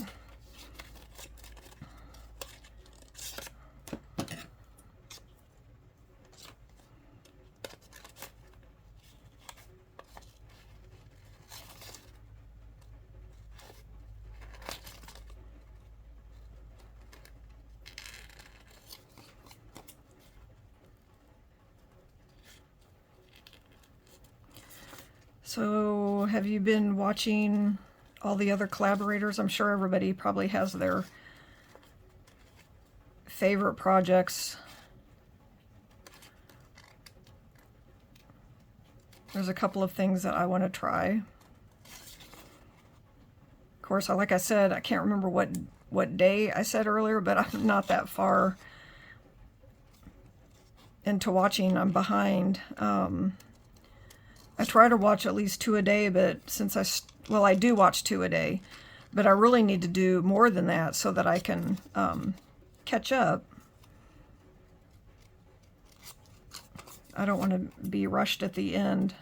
So have you been watching all the other collaborators? I'm sure everybody probably has their favorite projects. There's a couple of things that I want to try. Of course, like I said, I can't remember what day I said earlier, but I'm not that far into watching. I'm behind. I try to watch at least 2 a day, but since I do watch 2 a day, but I really need to do more than that so that I can catch up. I don't want to be rushed at the end.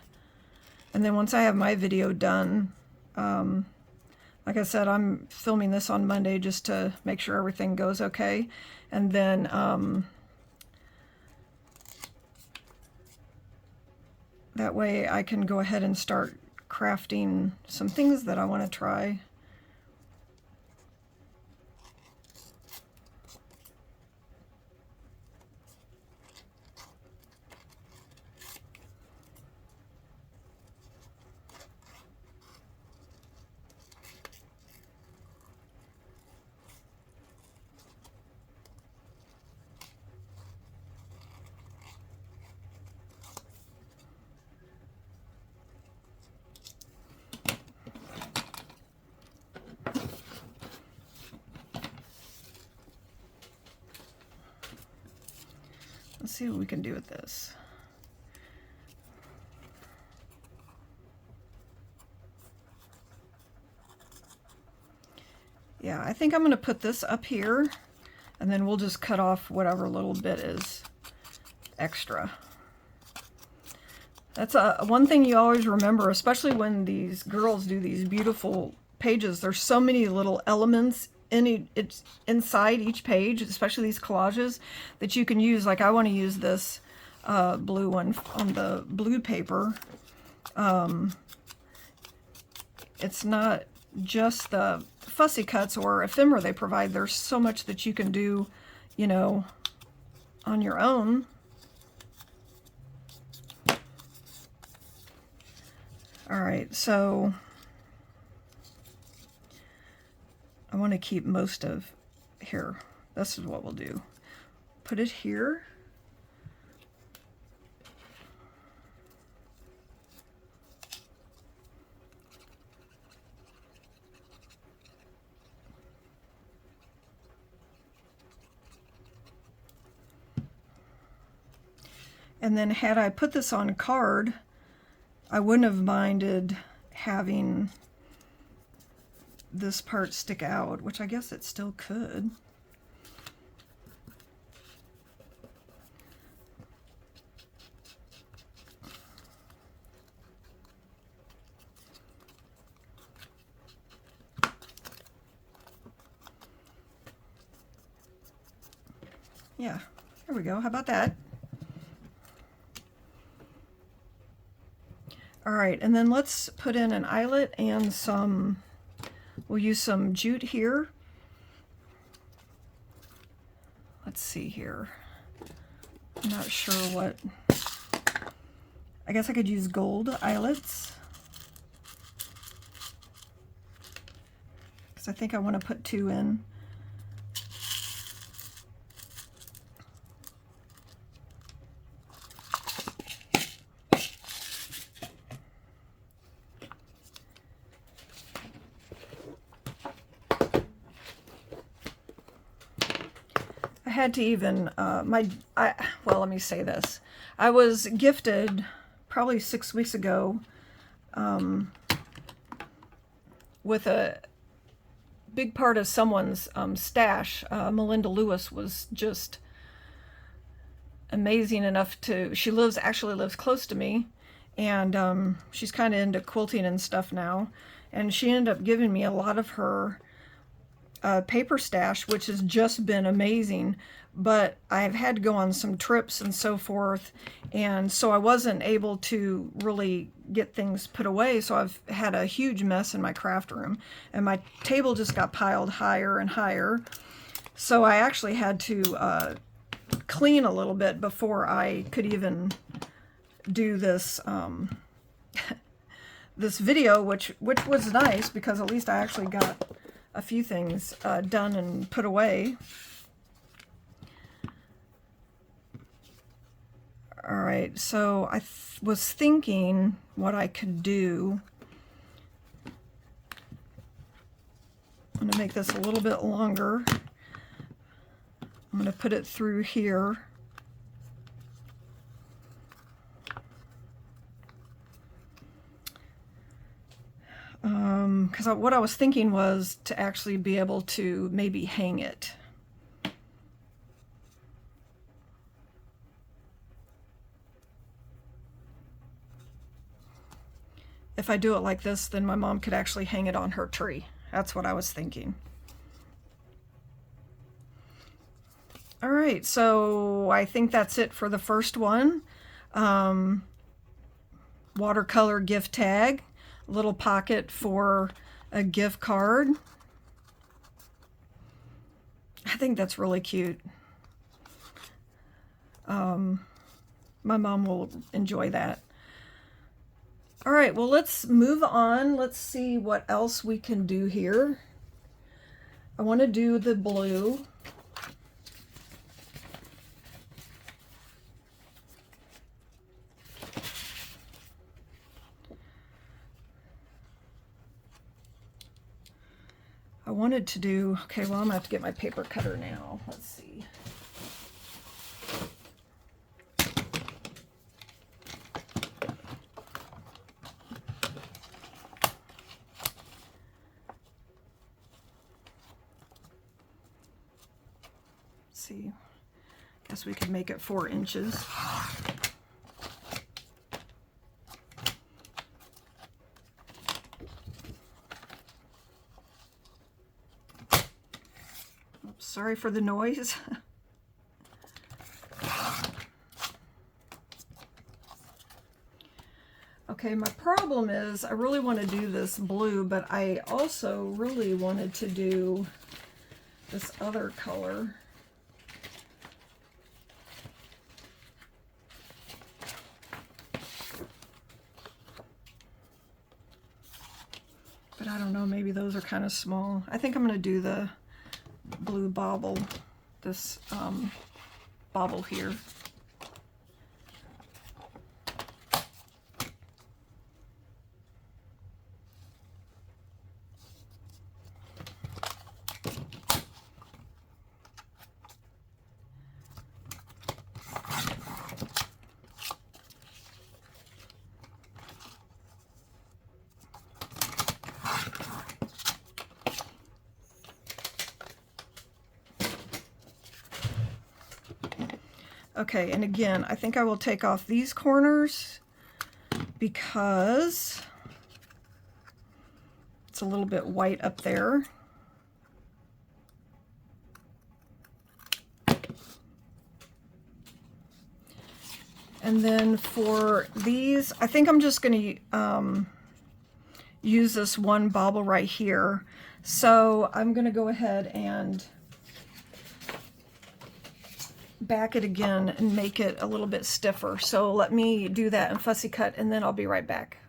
And then once I have my video done, like I said, I'm filming this on Monday just to make sure everything goes okay. And then that way I can go ahead and start crafting some things that I want to try. Let's see what we can do with this. Yeah, I think I'm going to put this up here, and then we'll just cut off whatever little bit is extra. That's one thing you always remember, especially when these girls do these beautiful pages. There's so many little elements it's inside each page, especially these collages, that you can use. Like I want to use this blue one on the blue paper. It's not just the fussy cuts or ephemera they provide. There's so much that you can do, you know, on your own. All right, so I want to keep most of here. This is what we'll do. Put it here. And then had I put this on card, I wouldn't have minded having this part stick out, which I guess it still could. Yeah, there we go. How about that? All right, and then let's put in an eyelet and some, we'll use some jute here. Let's see here. I'm not sure what, I guess I could use gold eyelets, because I think I want to put 2 in. I had to even, well, let me say this. I was gifted probably 6 weeks ago with a big part of someone's stash. Melinda Lewis was just amazing enough to, she actually lives close to me, and she's kind of into quilting and stuff now, and she ended up giving me a lot of her paper stash, which has just been amazing. But I've had to go on some trips and so forth, and so I wasn't able to really get things put away, so I've had a huge mess in my craft room, and my table just got piled higher and higher, so I actually had to clean a little bit before I could even do this this video, which was nice, because at least I actually got a few things done and put away. All right, so I was thinking what I could do. I'm going to make this a little bit longer. I'm going to put it through here. Because what I was thinking was to actually be able to maybe hang it. If I do it like this, then my mom could actually hang it on her tree. That's what I was thinking. All right, so I think that's it for the first one. Watercolor gift tag, little pocket for a gift card. I think that's really cute. My mom will enjoy that. All right, well, let's move on. Let's see what else we can do here. I want to do the blue. I wanted to do, okay, well, I'm gonna have to get my paper cutter now. Let's see. See, guess we could make it 4 inches. Oops, sorry for the noise. Okay, my problem is I really want to do this blue, but I also really wanted to do this other color. But I don't know, maybe those are kind of small. I think I'm going to do the blue bauble. this bauble here. Okay, and again, I think I will take off these corners because it's a little bit white up there. And then for these, I think I'm just going to use this one bauble right here. So I'm going to go ahead and back it again and make it a little bit stiffer. So let me do that and fussy cut, and then I'll be right back.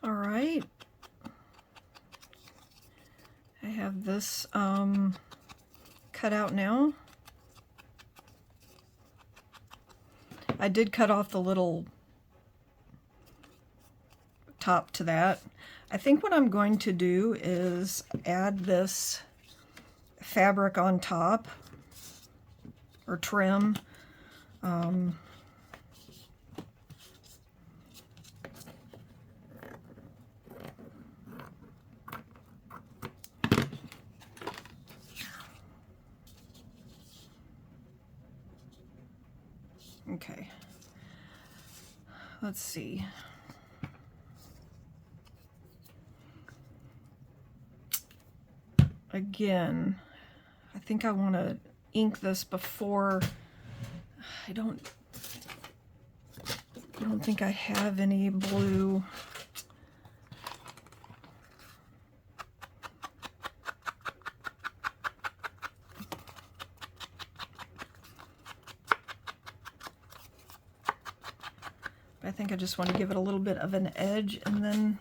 All right. I have this cut out now. I did cut off the little top to that. I think what I'm going to do is add this fabric on top, or trim. Okay, let's see. Again, I think I want to ink this before. I don't think I have any blue. I think I just want to give it a little bit of an edge, and then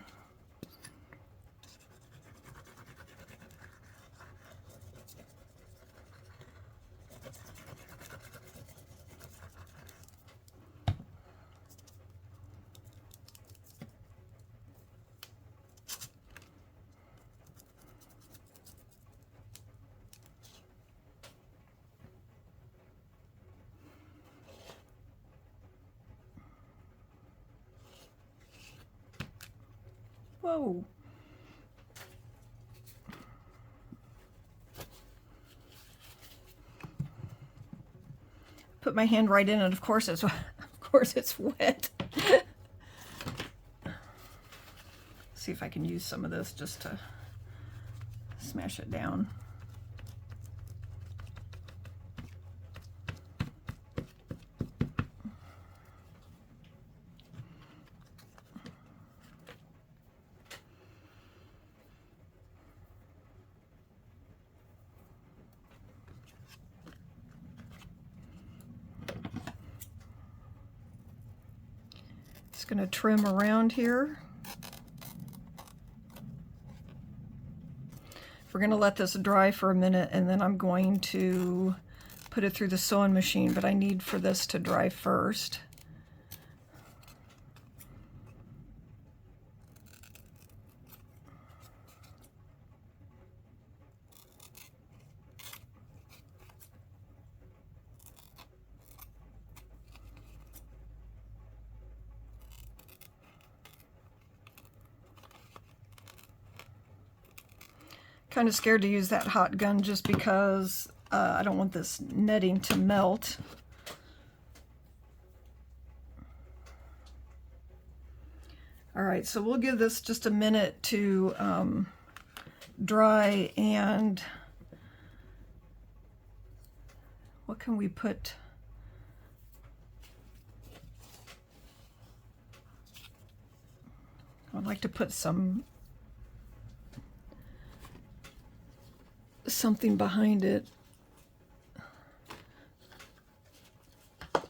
whoa. Put my hand right in it. Of course it's wet. See if I can use some of this just to smash it down. Just going to trim around here. We're going to let this dry for a minute, and then I'm going to put it through the sewing machine, but I need for this to dry first. Kind of scared to use that hot gun just because I don't want this netting to melt. All right, so we'll give this just a minute to dry, and what can we put? I'd like to put something behind it. I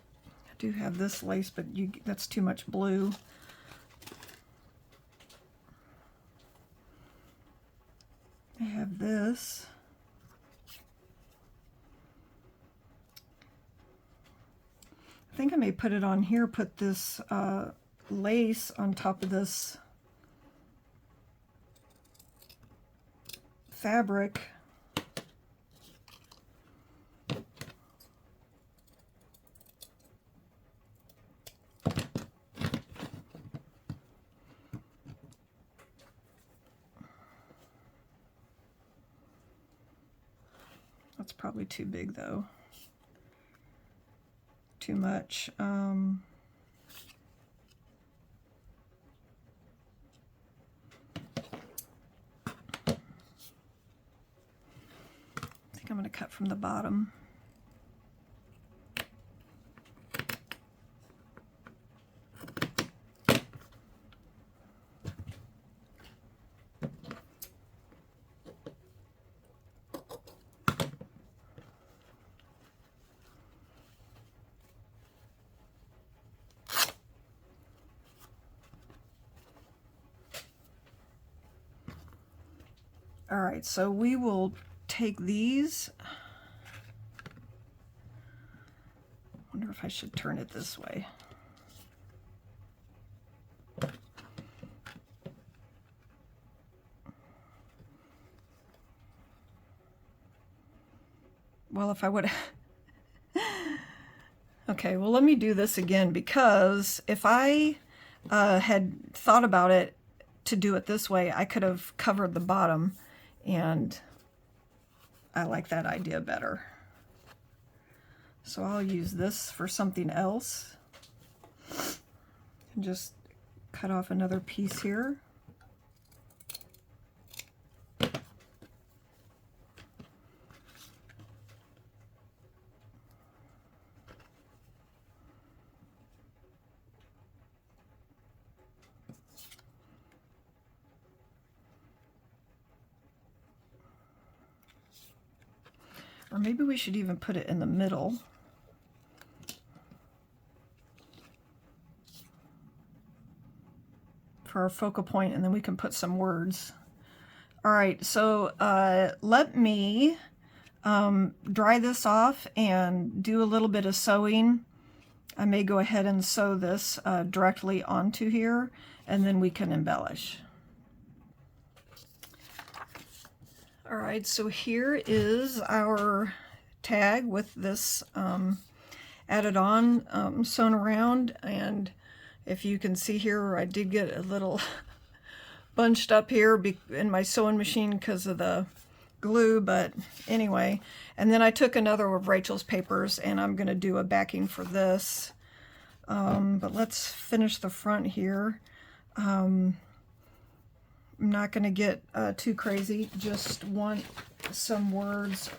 do have this lace, but that's too much blue. I have this. think I may put it on here, put this lace on top of this fabric. That's probably too big though. Too much. I think I'm going to cut from the bottom. All right, so we will take these. Wonder if I should turn it this way. Well, if I would okay, well, let me do this again, because if I had thought about it to do it this way, I could have covered the bottom, and I like that idea better. So I'll use this for something else and just cut off another piece here. Or maybe we should even put it in the middle. For our focal point, and then we can put some words. All right, so let me dry this off and do a little bit of sewing. I may go ahead and sew this directly onto here, and then we can embellish. All right, so here is our tag with this added on, sewn around, and if you can see here, I did get a little bunched up here in my sewing machine because of the glue, but anyway. And then I took another of Rachel's papers, and I'm going to do a backing for this. But let's finish the front here. I'm not going to get too crazy, just want some words,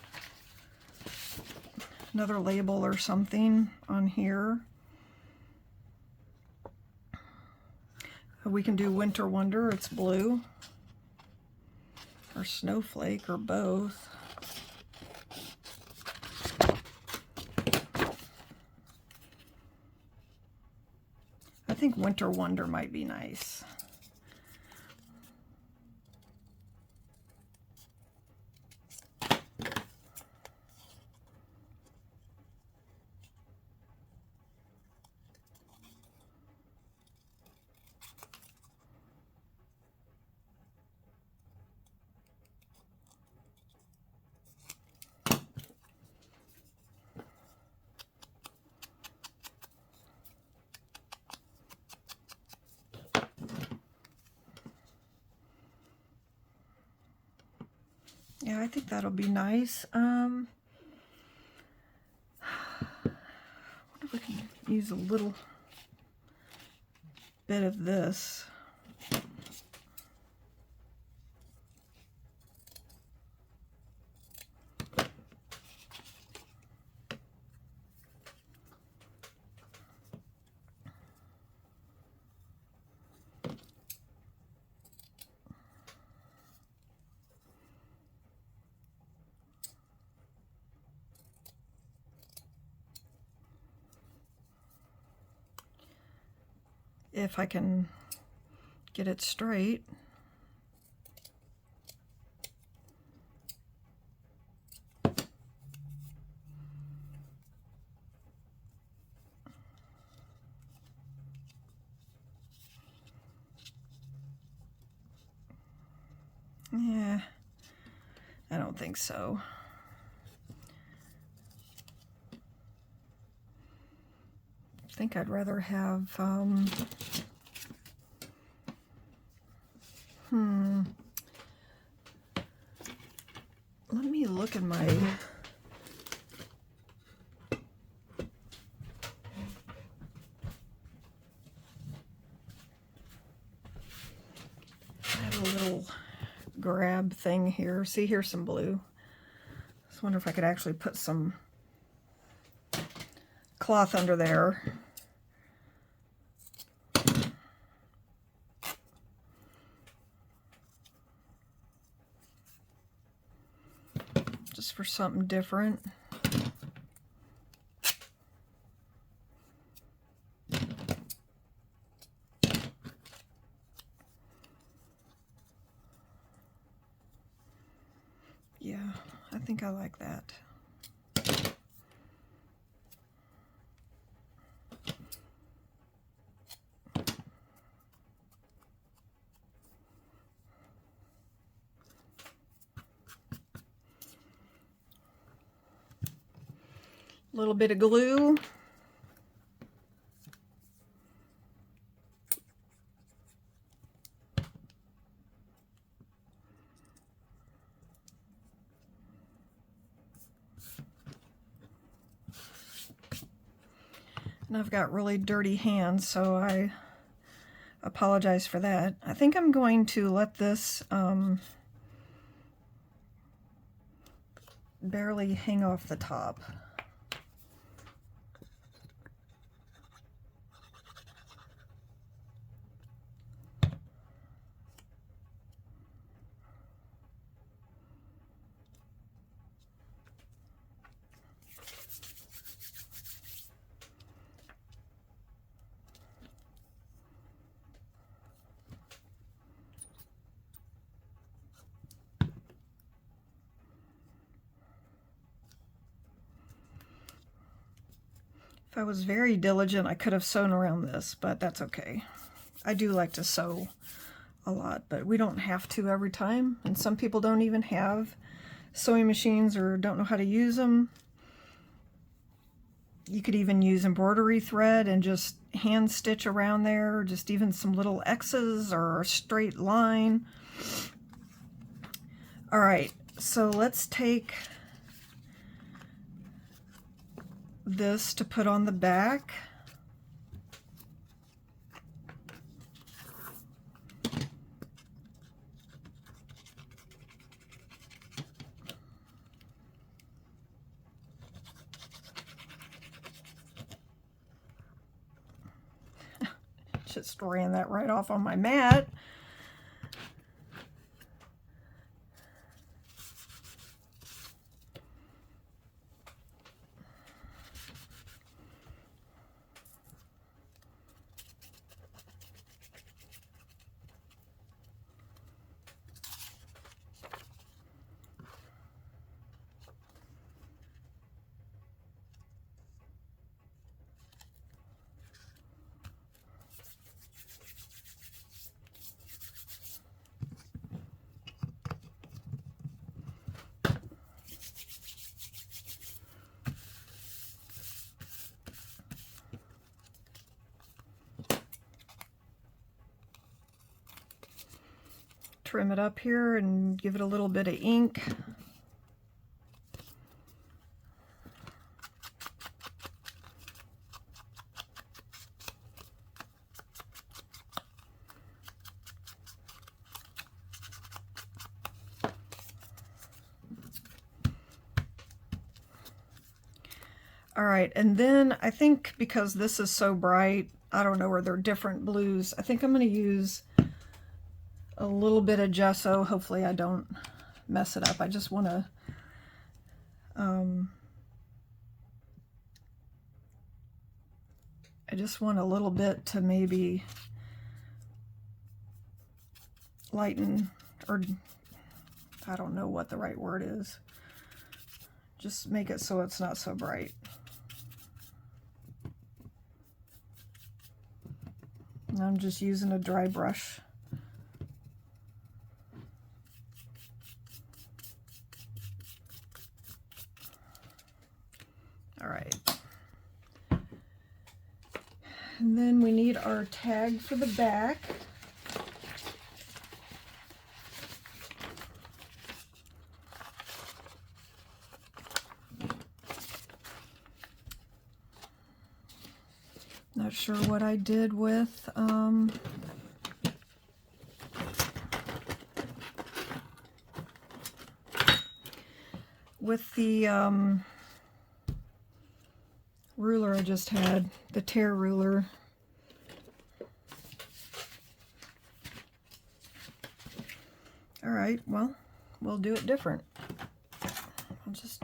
another label or something on here. We can do Winter Wonder, it's blue, or Snowflake, or both. I think Winter Wonder might be nice. Yeah, I think that'll be nice. I wonder if we can use a little bit of this. If I can get it straight. don't think so. I think I'd rather have, let me look at my, grab thing here. See, here's some blue. Just wonder if I could actually put some cloth under there. Just for something different. Yeah, I think I like that. A little bit of glue. And I've got really dirty hands, so I apologize for that. I think I'm going to let this barely hang off the top. If I was very diligent, I could have sewn around this, but that's okay. I do like to sew a lot, but we don't have to every time. And some people don't even have sewing machines or don't know how to use them. You could even use embroidery thread and just hand stitch around there, or just even some little X's or a straight line. All right, so let's take this to put on the back. Just ran that right off on my mat. Trim it up here and give it a little bit of ink. All right, and then I think because this is so bright, I don't know, where they're different blues, I think I'm going to use a little bit of gesso. Hopefully I don't mess it up. I just want to a little bit to maybe lighten, or I don't know what the right word is. Just make it so it's not so bright. And I'm just using a dry brush. All right. And then we need our tag for the back. Not sure what I did with the ruler I just had, the tear ruler. All right, well, we'll do it different. I'll just...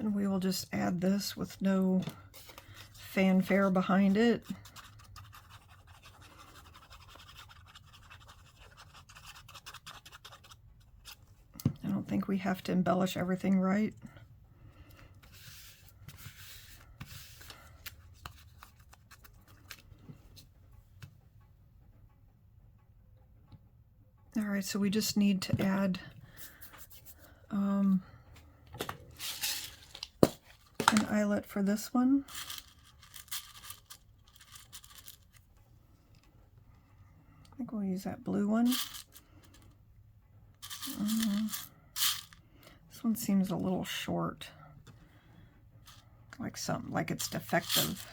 And we will just add this with no fanfare behind it. I don't think we have to embellish everything, right? All right, so we just need to add an eyelet for this one. I think we'll use that blue one. This one seems a little short, like it's defective.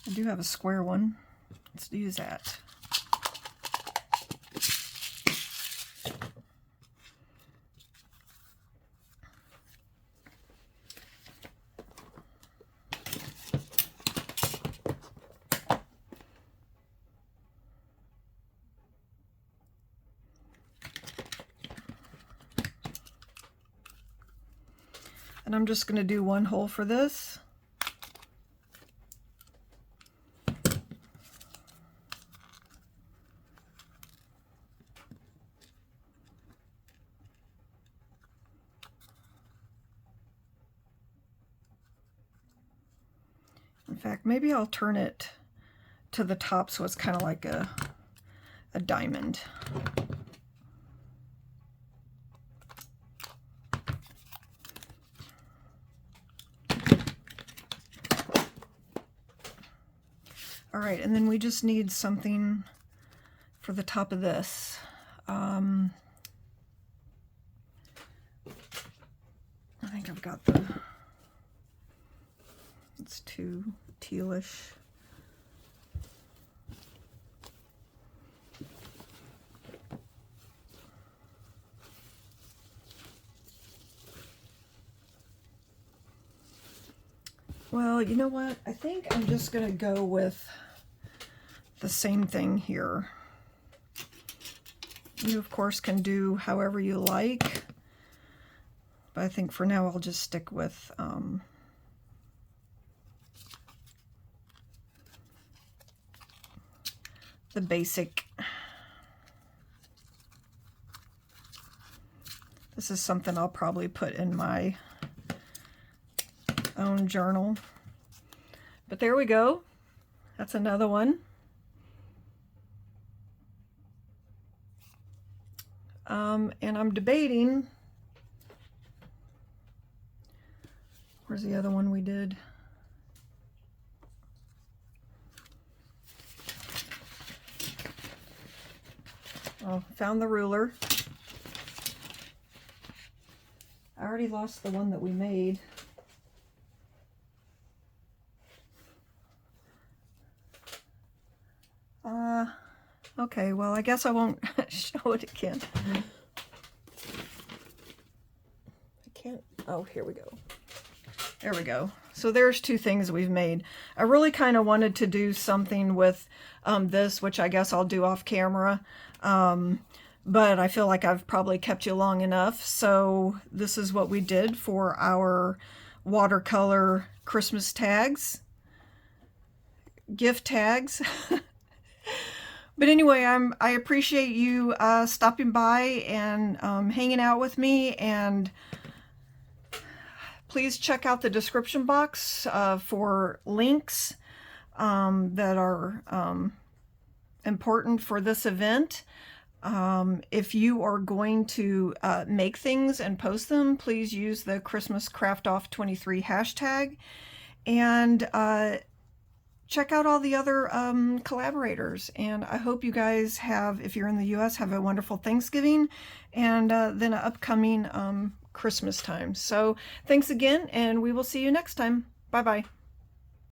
I do have a square one. Let's use that. And I'm just going to do one hole for this. In fact, maybe I'll turn it to the top so it's kind of like a diamond. All right, and then we just need something for the top of this. I think I've got it's too tealish. Well, you know what? I think I'm just going to go with the same thing here. You, of course, can do however you like, but I think for now I'll just stick with the basic. This is something I'll probably put in my own journal. But there we go. That's another one. And I'm debating, where's the other one we did? Oh, found the ruler. I already lost the one that we made. Okay, well, I guess I won't show it again. Oh, here we go. There we go. So there's two things we've made. I really kind of wanted to do something with this, which I guess I'll do off camera. But I feel like I've probably kept you long enough. So this is what we did for our watercolor Christmas tags, gift tags. But anyway, I appreciate you stopping by and hanging out with me, and please check out the description box for links that are important for this event. If you are going to make things and post them, please use the Christmas Craft Off 23 hashtag, and check out all the other collaborators. And I hope you guys have, if you're in the US, have a wonderful Thanksgiving and then an upcoming Christmas time. So thanks again, and we will see you next time. Bye-bye.